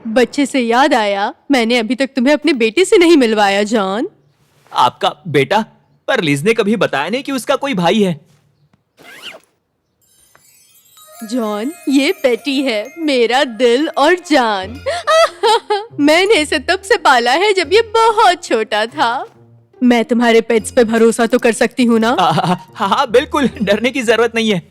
बच्चे से याद आया, मैंने अभी तक तुम्हें अपने बेटे से नहीं मिलवाया जॉन। आपका बेटा? पर लीज ने कभी बताया नहीं कि उसका कोई भाई है। जॉन, ये पेटी है, मेरा दिल और जान। मैंने इसे तब से पाला है जब ये बहुत छोटा था। मैं तुम्हारे पेट्स पे भरोसा तो कर सकती हूँ ना? हाँ बिल्कुल, डरने की जरूरत नहीं है।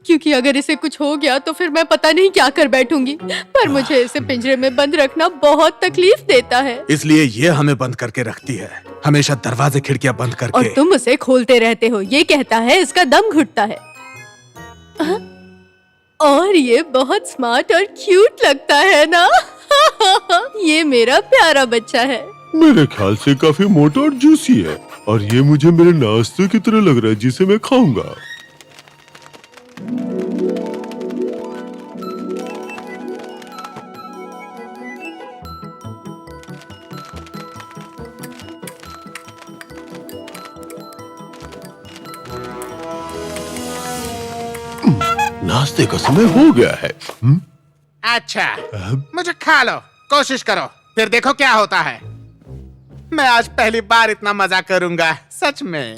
क्योंकि अगर इसे कुछ हो गया तो फिर मैं पता नहीं क्या कर बैठूंगी। पर मुझे इसे पिंजरे में बंद रखना बहुत तकलीफ देता है। इसलिए ये हमें बंद करके रखती है, हमेशा दरवाजे खिड़कियां बंद करके। और तुम उसे खोलते रहते हो, ये कहता है इसका दम घुटता है। और ये बहुत स्मार्ट और क्यूट लगता है ना? ये मेरा प्यारा बच्चा है। मेरे ख्याल से काफी मोटा और जूसी है, और ये मुझे मेरे नाश्ते की तरह लग रहा है जिसे मैं खाऊंगा। नाश्ते का समय हो गया है। अच्छा, मुझे खा लो, कोशिश करो, फिर देखो क्या होता है। मैं आज पहली बार इतना मजा करूंगा, सच में।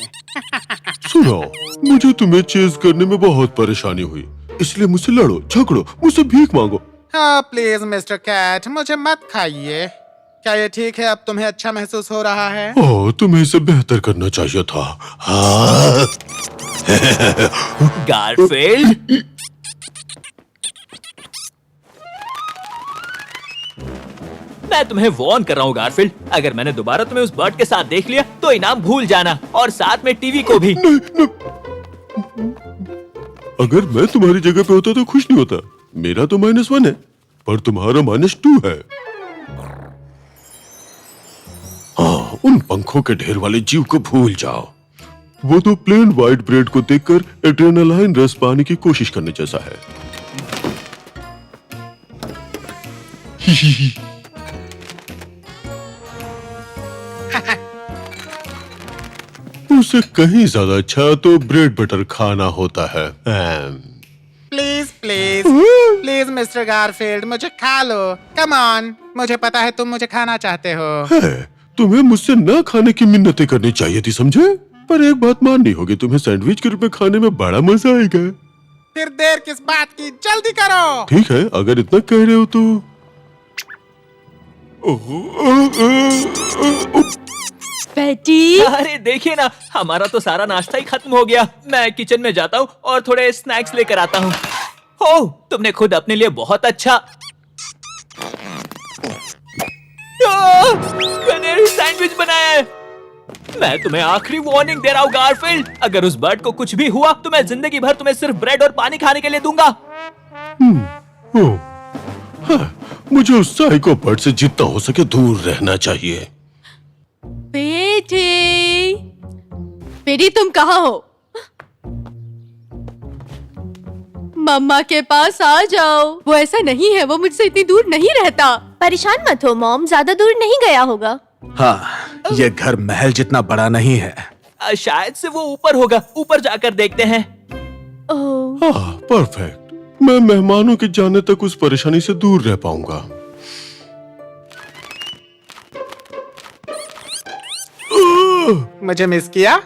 सुनो, मुझे तुम्हें चेज करने में बहुत परेशानी हुई, इसलिए मुझसे लड़ो, झगड़ो, मुझसे भीख मांगो। हाँ प्लीज मिस्टर कैट, मुझे मत खाइए। क्या ये ठीक है? अब तुम्हें अच्छा महसूस हो रहा है? ओह, तुम्हें इसे बेहतर करना चाहिए था। हाँ। गारफील्ड, मैं तुम्हें वार्न कर रहा हूँ गारफील्ड, अगर मैंने दोबारा तुम्हें उस बर्ड के साथ देख लिया तो इनाम भूल जाना, और साथ में टीवी को भी। अगर मैं तुम्हारी जगह पे होता तो खुश नहीं होता। मेरा तो -1 है, पर तुम्हारा -2 है। हाँ, उन पंखों के ढेर वाले जीव को भूल जाओ। वो तो प्लेन व्हाइट ब्रेड को देखकर एड्रेनालाइन रस पाने की कोशिश करने जैसा है। उससे कहीं ज्यादा अच्छा तो ब्रेड बटर खाना होता है। Please please please mister Garfield, मुझे खा लो। कम ऑन, मुझे पता है तुम मुझे खाना चाहते हो। है, तुम्हें मुझसे न खाने की मिन्नतें करनी चाहिए थी, समझे? पर एक बात माननी होगी, तुम्हें सैंडविच के रूप में खाने में बड़ा मजा आएगा। फिर देर किस बात की, जल्दी करो। ठीक है, अगर इतना कह रहे हो तो। बेटी, अरे देखिए ना, हमारा तो सारा नाश्ता ही खत्म हो गया। मैं किचन में जाता हूँ और थोड़े स्नैक्स लेकर आता हूँ। ओह, तुमने खुद अपने लिए बहुत अच्छा पनीर सैंडविच बनाया है। मैं तुम्हें आखिरी वार्निंग दे रहा हूँ गारफील्ड, अगर उस बर्ड को कुछ भी हुआ तो मैं जिंदगी भर तुम्हें सिर्फ ब्रेड और पानी खाने के लिए दूंगा। ओह, हाँ, मुझे उस साइको बर्ड से जितना हो सके दूर रहना चाहिए। बेटी, बेटी तुम कहाँ हो? मम्मा के पास आ जाओ। वो ऐसा नहीं है, वो मुझसे इतनी दूर नहीं रहता। परेशान मत हो मॉम, ज्यादा दूर नहीं गया होगा। हाँ, ये घर महल जितना बड़ा नहीं है। शायद से वो ऊपर होगा, ऊपर जाकर देखते हैं। ओह, हाँ, परफेक्ट। मैं मेहमानों के जाने तक उस परेशानी से दूर रह पाऊंगा। मुझे मिस किया?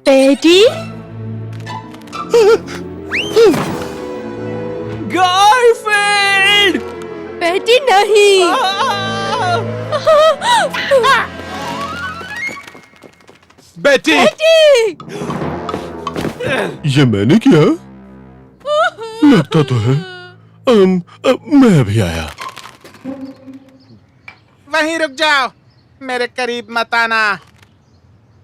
बेटी, गारफील्ड! बेटी नहीं। बेटी, बेटी, ये मैंने किया? लगता तो है। मैं भी आया। वहीं रुक जाओ, मेरे करीब मत आना।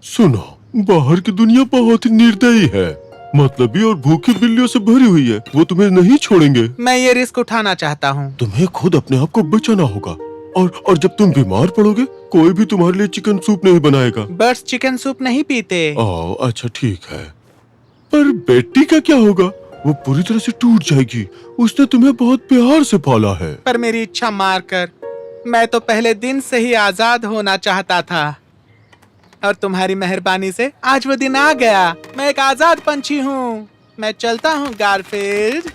सुनो, बाहर की दुनिया बहुत ही निर्दयी है, मतलबी और भूखी बिल्लियों से भरी हुई है। वो तुम्हें नहीं छोड़ेंगे। मैं ये रिस्क उठाना चाहता हूँ। तुम्हें खुद अपने आप को बचाना होगा, और जब तुम बीमार पड़ोगे कोई भी तुम्हारे लिए चिकन सूप नहीं बनाएगा। बर्ड्स चिकन सूप नहीं पीते। ओह, अच्छा ठीक है। पर बेटी का क्या होगा? वो पूरी तरह से टूट जाएगी। उसने तुम्हें बहुत प्यार से पाला है। पर मेरी इच्छा मारकर मैं तो पहले दिन से ही आजाद होना चाहता था, और तुम्हारी मेहरबानी से आज वो दिन आ गया। मैं एक आजाद पंछी हूँ। मैं चलता हूँ गारफील्ड।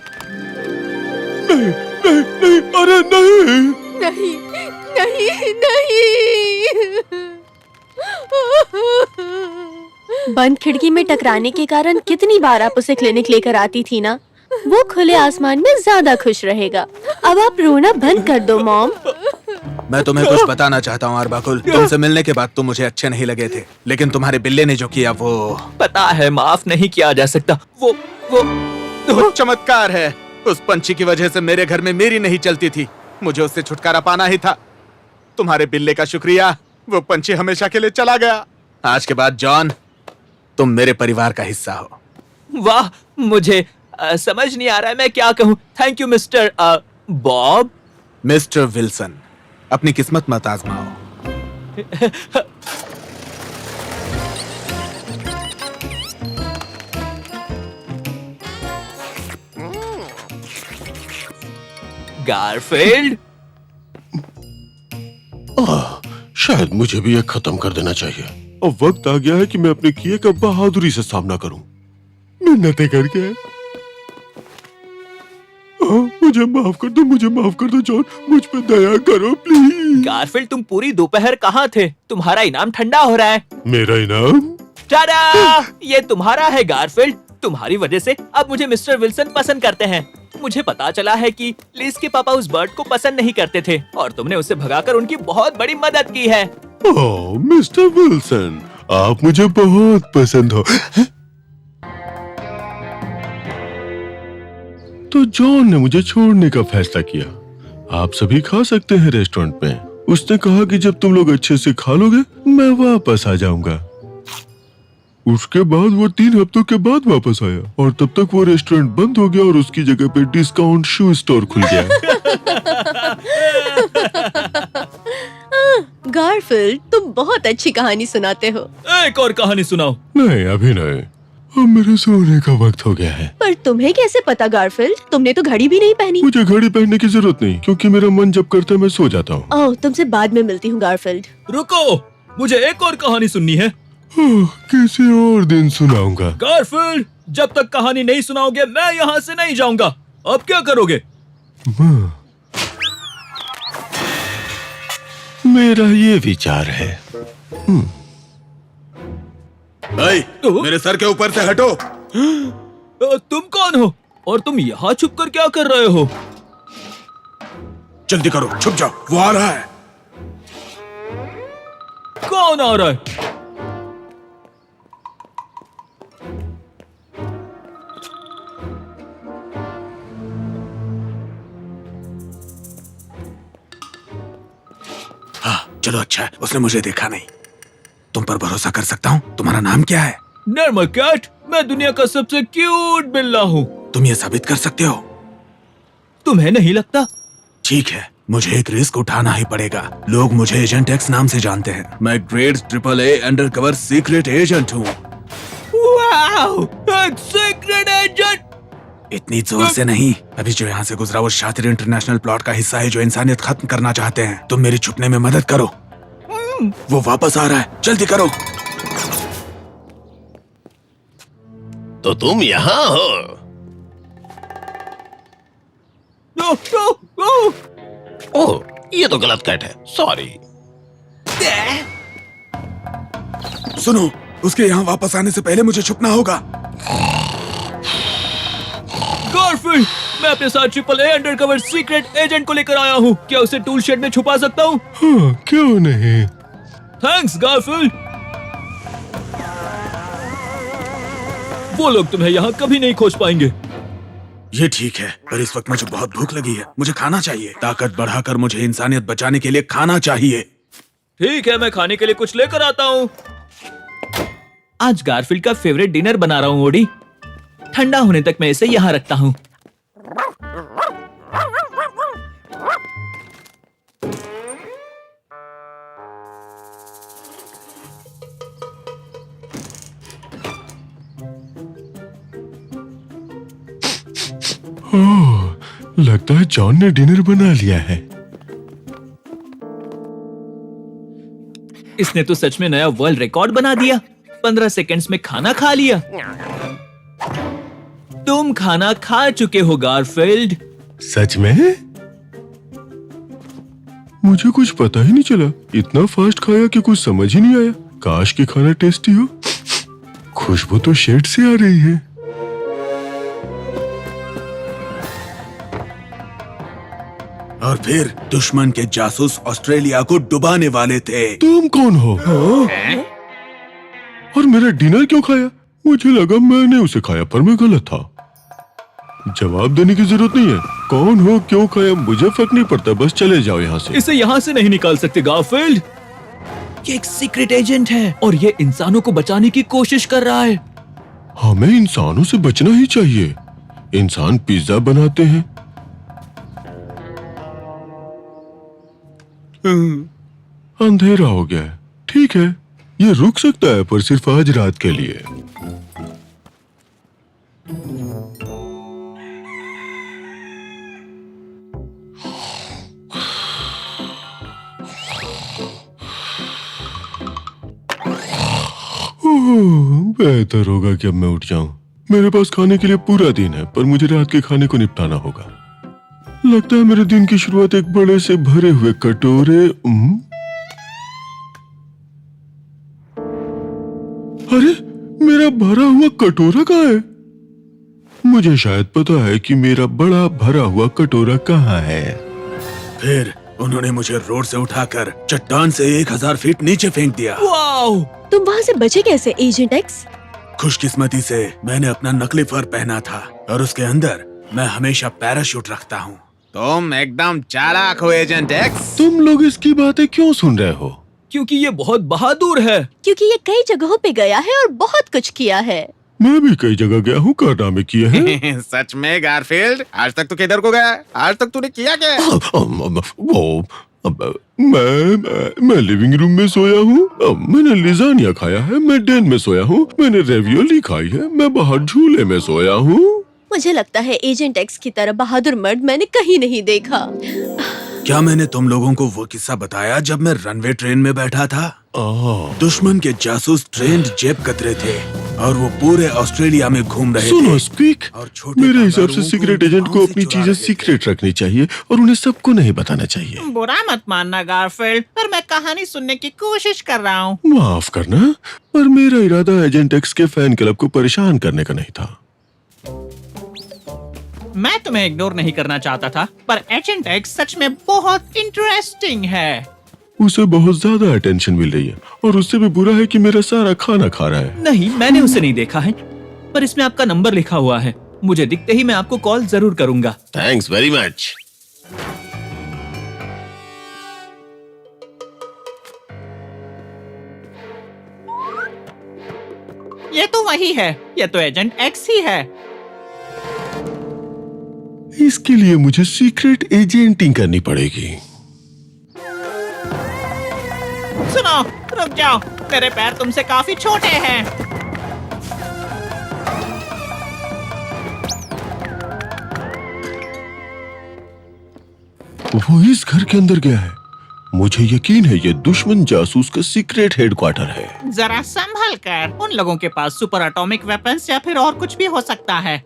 नहीं, नहीं, नहीं, अरे नहीं। नहीं, नहीं, नहीं। बंद खिड़की में टकराने के कारण कितनी बार आप उसे क्लिनिक लेकर आती थी ना। वो खुले आसमान में ज्यादा खुश रहेगा। अब आप रोना बंद कर दो मॉम। मैं तुम्हें कुछ बताना चाहता हूँ अरबाकुल। तुमसे मिलने के बाद तुम मुझे अच्छे नहीं लगे थे, लेकिन तुम्हारे बिल्ले ने जो किया वो पता है, माफ नहीं किया जा सकता। वो चमत्कार है। उस पंछी की वजह से मेरे घर में मेरी नहीं चलती थी। मुझे उससे छुटकारा पाना ही था। तुम्हारे बिल्ले का शुक्रिया, वो पंछी हमेशा के लिए चला गया। आज के बाद जॉन, तुम मेरे परिवार का हिस्सा हो। वाह, मुझे समझ नहीं आ रहा है मैं क्या कहूँ। Thank you mister Bob. Mister Wilson, अपनी किस्मत मत आजमाओ। गारफील्ड, शायद मुझे भी ये खत्म कर देना चाहिए। अब वक्त आ गया है कि मैं अपने किए का बहादुरी से सामना करूं। मिन्नतें करके। मुझे माफ कर दो, मुझे माफ कर दो जॉन, मुझ पे दया करो प्लीज। गारफील्ड, तुम पूरी दोपहर कहाँ थे? तुम्हारा इनाम ठंडा हो रहा है। मेरा इनाम? टाडा! ये तुम्हारा है गारफील्ड। तुम्हारी वजह से अब मुझे मिस्टर विल्सन पसंद करते हैं। मुझे पता चला है कि लिज के पापा उस बर्ड को पसंद नहीं करते थे और तुमने उसे भगाकर उनकी बहुत बड़ी मदद की है। ओह मिस्टर विल्सन, आप मुझे बहुत पसंद हो। तो जॉन ने मुझे छोड़ने का फैसला किया। आप सभी खा सकते हैं रेस्टोरेंट में। उसने कहा कि जब तुम लोग अच्छे से खा लोगे मैं वापस आ जाऊंगा। उसके बाद वो 3 हफ्तों के बाद वापस आया और तब तक वो रेस्टोरेंट बंद हो गया और उसकी जगह पे डिस्काउंट शू स्टोर खुल गया। गारफील्ड, तुम बहुत अच्छी कहानी सुनाते हो। एक और कहानी सुनाओ। नहीं अभी नहीं, अब मेरे सोने का वक्त हो गया है। पर तुम्हें कैसे पता गारफील्ड? तुमने तो घड़ी भी नहीं पहनी। मुझे घड़ी पहनने की जरूरत नहीं क्योंकि मेरा मन जब करता है मैं सो जाता हूँ। ओह, तुमसे बाद में मिलती हूँ गारफील्ड। रुको, मुझे एक और कहानी सुननी है। किसी और दिन सुनाऊंगा। गारफील्ड, जब तक कहानी नहीं सुनाओगे मैं यहाँ से नहीं जाऊंगा। अब क्या करोगे? मेरा ये विचार है। मेरे सर के ऊपर से हटो। तुम कौन हो और तुम यहाँ छुप कर क्या कर रहे हो? जल्दी करो, छुप जाओ, वो आ रहा है। कौन आ रहा है? हाँ, चलो अच्छा है, उसने मुझे देखा नहीं। तुम पर भरोसा कर सकता हूँ। तुम्हारा नाम क्या है? नॉर्मल कैट, मैं दुनिया का सबसे क्यूट बिल्ला हूँ। तुम ये साबित कर सकते हो? तुम्हें नहीं लगता? ठीक है, मुझे एक रिस्क उठाना ही पड़ेगा। लोग मुझे एजेंट एक्स नाम से जानते हैं। मैं grade AAA undercover secret agent हूँ। वाओ, एक सीक्रेट एजेंट! इतनी जोर से नहीं। अभी जो यहाँ से गुजरा वो शातिर इंटरनेशनल प्लॉट का हिस्सा है जो इंसानियत खत्म करना चाहते हैं। तुम मेरी छुपने में मदद करो। वो वापस आ रहा है, जल्दी करो। तो तुम यहाँ हो? ओह, ये तो गलत कैट है, सॉरी। सुनो, उसके यहाँ वापस आने से पहले मुझे छुपना होगा। गारफील्ड, मैं अपने साथ AAA अंडरकवर सीक्रेट एजेंट को लेकर आया हूँ। क्या उसे टूल शेड में छुपा सकता हूँ? हाँ, क्यों नहीं। Thanks Garfield. वो लोग तुम्हें यहाँ कभी नहीं खोज पाएंगे। ये ठीक है, पर इस वक्त मुझे बहुत भूख लगी है। मुझे खाना चाहिए। ताकत बढ़ाकर मुझे इंसानियत बचाने के लिए खाना चाहिए। ठीक है, मैं खाने के लिए कुछ लेकर आता हूँ। आज गारफील्ड का फेवरेट डिनर बना रहा हूँ ओडी। ठंडा होने तक मैं इसे यहाँ रखता हूँ। ओह, लगता है जॉन ने डिनर बना लिया है। इसने तो सच में नया वर्ल्ड रिकॉर्ड बना दिया। 15 सेकंड्स में खाना खा लिया। तुम खाना खा चुके हो गारफील्ड। सच में? मुझे कुछ पता ही नहीं चला। इतना फास्ट खाया कि कुछ समझ ही नहीं आया। काश कि खाना टेस्टी हो। खुशबू तो शेड से आ रही है। और फिर दुश्मन के जासूस ऑस्ट्रेलिया को डुबाने वाले थे। तुम कौन हो? और मेरा डिनर क्यों खाया? मुझे लगा मैंने उसे खाया, पर मैं गलत था। जवाब देने की जरूरत नहीं है। कौन हो, क्यों खाया, मुझे फर्क नहीं पड़ता। बस चले जाओ यहाँ से। इसे यहाँ से नहीं निकाल सकते गारफील्ड। ये एक सीक्रेट एजेंट है और ये इंसानों को बचाने की कोशिश कर रहा है। हमें इंसानों से बचना ही चाहिए। इंसान पिज्जा बनाते हैं। अंधेरा हो गया। ठीक है, ये रुक सकता है, पर सिर्फ आज रात के लिए। बेहतर होगा कि अब मैं उठ जाऊं। मेरे पास खाने के लिए पूरा दिन है, पर मुझे रात के खाने को निपटाना होगा। लगता है मेरे दिन की शुरुआत एक बड़े से भरे हुए कटोरे। अरे, मेरा भरा हुआ कटोरा कहाँ है? मुझे शायद पता है कि मेरा बड़ा भरा हुआ कटोरा कहाँ है। फिर उन्होंने मुझे रोड से उठाकर चट्टान से 1000 फीट नीचे फेंक दिया। वाओ! तुम वहाँ से बचे कैसे एजेंट एक्स? खुशकिस्मती से मैंने अपना नकली फर पहना था और उसके अंदर मैं हमेशा पैराशूट रखता हूँ। तुम एकदम चालाक हो एजेंट एक्स। तुम लोग इसकी बातें क्यों सुन रहे हो? क्योंकि ये बहुत बहादुर है। क्योंकि ये कई जगहों पे गया है और बहुत कुछ किया है। मैं भी कई जगह गया हूँ, कारनामे किए हैं। सच में गारफील्ड? आज तक तू किधर को गया है? आज तक तूने किया क्या है? मैं लिविंग रूम में सोया हूँ, मैंने लिजानिया खाया है, मैं डेन में सोया हूँ, मैंने रेवियोली खाई है, मैं बाहर झूले में सोया हूँ। मुझे लगता है एजेंट एक्स की तरह बहादुर मर्द मैंने कहीं नहीं देखा। क्या मैंने तुम लोगों को वो किस्सा बताया जब मैं रनवे ट्रेन में बैठा था? दुश्मन के जासूस ट्रेंड जेब कतरे थे और वो पूरे ऑस्ट्रेलिया में घूम रहे सुनो थे। स्पीक, और छोटे मेरे हिसाब से कांगारूओं सीक्रेट को एजेंट को गांव से अपनी चुरा चीजें रहे थे। सीक्रेट रखनी चाहिए और उन्हें सबको नहीं बताना चाहिए। बुरा मत मानना गारफील्ड, पर मैं कहानी सुनने की कोशिश कर रहा हूँ। माफ करना, पर मेरा इरादा एजेंट एक्स के फैन क्लब को परेशान करने का नहीं था। मैं तुम्हें इग्नोर नहीं करना चाहता था, पर एजेंट एक्स सच में बहुत इंटरेस्टिंग है। उसे बहुत ज्यादा अटेंशन मिल रही है और उससे भी बुरा है कि मेरा सारा खाना खा रहा है। नहीं, मैंने उसे नहीं देखा है, पर इसमें आपका नंबर लिखा हुआ है। मुझे दिखते ही मैं आपको कॉल जरूर करूंगा। Thanks very much. ये तो वही है, ये तो एजेंट एक्स ही है। इसके लिए मुझे सीक्रेट एजेंटिंग करनी पड़ेगी। सुनो, रुक जाओ, मेरे पैर तुमसे काफी छोटे हैं। वो इस घर के अंदर गया है। मुझे यकीन है ये दुश्मन जासूस का सीक्रेट हेडक्वार्टर है। जरा संभल कर, उन लोगों के पास सुपर एटॉमिक वेपन्स या फिर और कुछ भी हो सकता है।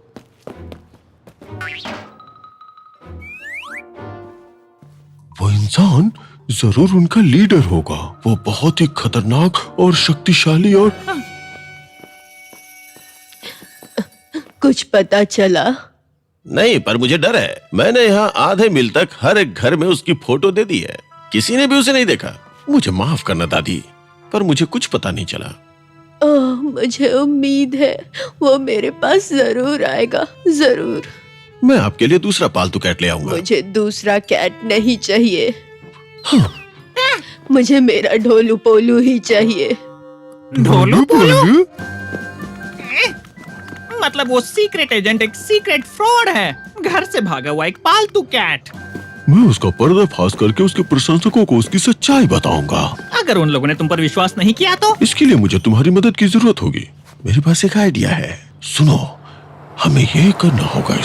वो इंसान जरूर उनका लीडर होगा। वो बहुत ही खतरनाक और शक्तिशाली और कुछ पता चला? नहीं, पर मुझे डर है। मैंने यहाँ आधे मील तक हर एक घर में उसकी फोटो दे दी है, किसी ने भी उसे नहीं देखा। मुझे माफ करना दादी, पर मुझे कुछ पता नहीं चला। ओह, मुझे उम्मीद है वो मेरे पास जरूर आएगा, जरूर। मैं आपके लिए दूसरा पालतू कैट ले आऊंगा। मुझे दूसरा कैट नहीं चाहिए। मुझे मेरा ढोलू पोलू ही चाहिए। ढोलू पोलू? मतलब वो सीक्रेट एजेंट एक सीक्रेट फ्रॉड है, घर से भागा हुआ एक पालतू कैट। मैं उसका पर्दाफाश करके उसके प्रशंसकों को उसकी सच्चाई बताऊंगा। अगर उन लोगों ने तुम पर विश्वास नहीं किया तो? इसके लिए मुझे तुम्हारी मदद की जरूरत होगी। मेरे पास एक आइडिया है। सुनो, हमें ये करना होगा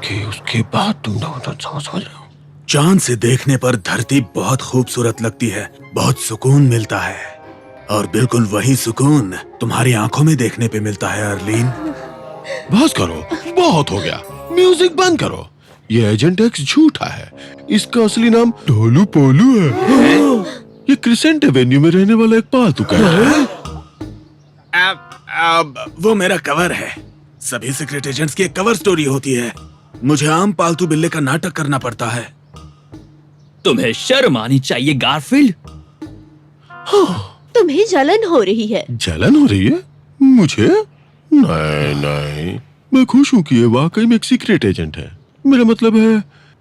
कि उसके बाद तुम समझ रहे हो। चांद से देखने पर धरती बहुत खूबसूरत लगती है, बहुत सुकून मिलता है, और बिल्कुल वही सुकून तुम्हारी आंखों में देखने पे मिलता है अर्लीन। बस करो, बहुत हो गया। म्यूजिक बंद करो। ये एजेंट एक्स झूठा है। इसका असली नाम ढोलू पोलू है। ये क्रिसेंट एवेन्यू में रहने वाला एक पालतू कैट है। अब वो मेरा कवर है। सभी सीक्रेट एजेंट्स की एक कवर स्टोरी होती है। मुझे आम पालतू बिल्ले का नाटक करना पड़ता है। तुम्हें शर्म आनी चाहिए गारफील्ड। तुम्हें जलन हो रही है। जलन हो रही है मुझे? नहीं, मैं खुश हूँ कि ये वाकई में एक सीक्रेट एजेंट है। मेरा मतलब है,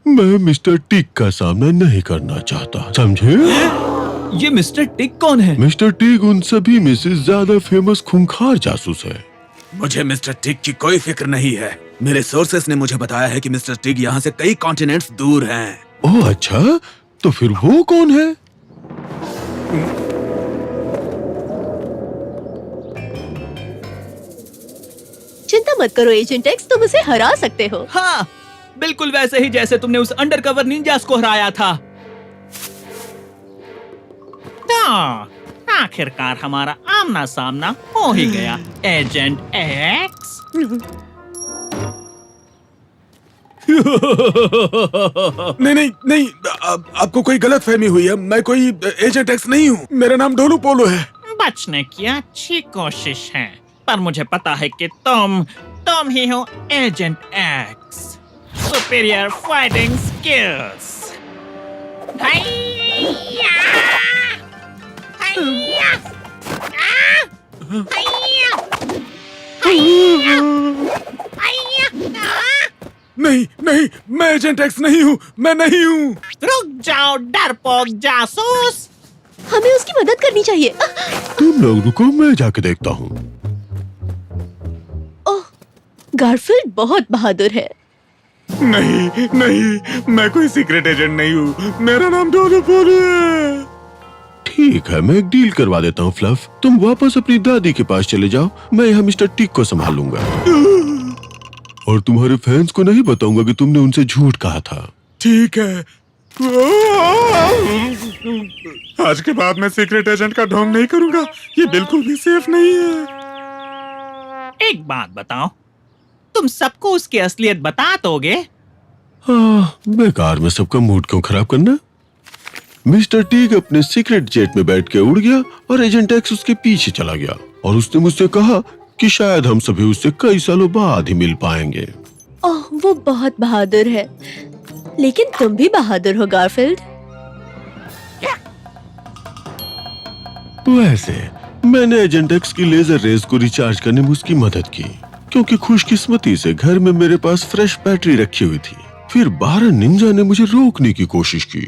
मैं मिस्टर टिक का सामना नहीं करना चाहता, समझे? ये मिस्टर टिक कौन है? मिस्टर टिक उन सभी में से ज्यादा फेमस खूंखार जासूस है। मुझे मिस्टर टिग की कोई फिक्र नहीं है। मेरे सोर्सेस ने मुझे बताया है कि मिस्टर टिग यहाँ से कई कॉन्टिनेंट्स दूर हैं। ओह अच्छा, तो फिर वो कौन है? चिंता मत करो एजेंट एक्स, तुम उसे हरा सकते हो। हाँ, बिल्कुल वैसे ही जैसे तुमने उस अंडरकवर निंजास को हराया था। आखिरकार हमारा आमना सामना हो ही गया, एजेंट एक्स। नहीं, आपको कोई गलत फहमी हुई है। मैं कोई एजेंट एक्स नहीं हूँ। मेरा नाम ढोलू पोलो है। बचने की अच्छी कोशिश है, पर मुझे पता है कि तुम तुम ही हो agent x, superior fighting skills. नहीं नहीं, मैं एजेंट एक्स नहीं हूँ, मैं नहीं हूँ। रुक जाओ डरपोक जासूस। हमें उसकी मदद करनी चाहिए। तुम लोग रुको, मैं जाके देखता हूँ। ओह, गारफील्ड बहुत बहादुर है। नहीं नहीं, मैं कोई सीक्रेट एजेंट नहीं हूँ, मेरा नाम डोनो पोलो है। ठीक है, मैं एक डील करवा देता हूँ फ्लफ। तुम वापस अपनी दादी के पास चले जाओ, मैं यहाँ मिस्टर टिक को संभाल लूंगा। और तुम्हारे फैंस को नहीं बताऊंगा कि तुमने उनसे झूठ कहा था। ठीक है। आज के बाद मैं सीक्रेट एजेंट का ढोंग नहीं करूंगा, ये बिल्कुल भी सेफ नहीं है। एक बात बताओ, तुम सबको उसकी असलियत बता दोगे? हाँ, बेकार में सबका मूड क्यों खराब करना। मिस्टर टीक अपने सीक्रेट जेट में बैठ के उड़ गया और एजेंट एक्स उसके पीछे चला गया और उसने मुझसे कहा कि शायद हम सभी उससे कई सालों बाद ही मिल पाएंगे। ओह, वो बहुत बहादुर है, लेकिन तुम भी बहादुर हो गारफील्ड। वैसे मैंने एजेंट एक्स की लेजर रेस को रिचार्ज करने में उसकी मदद की, क्योंकि खुशकिस्मती से घर में मेरे पास फ्रेश बैटरी रखी हुई थी। फिर 12 निंजा ने मुझे रोकने की कोशिश की।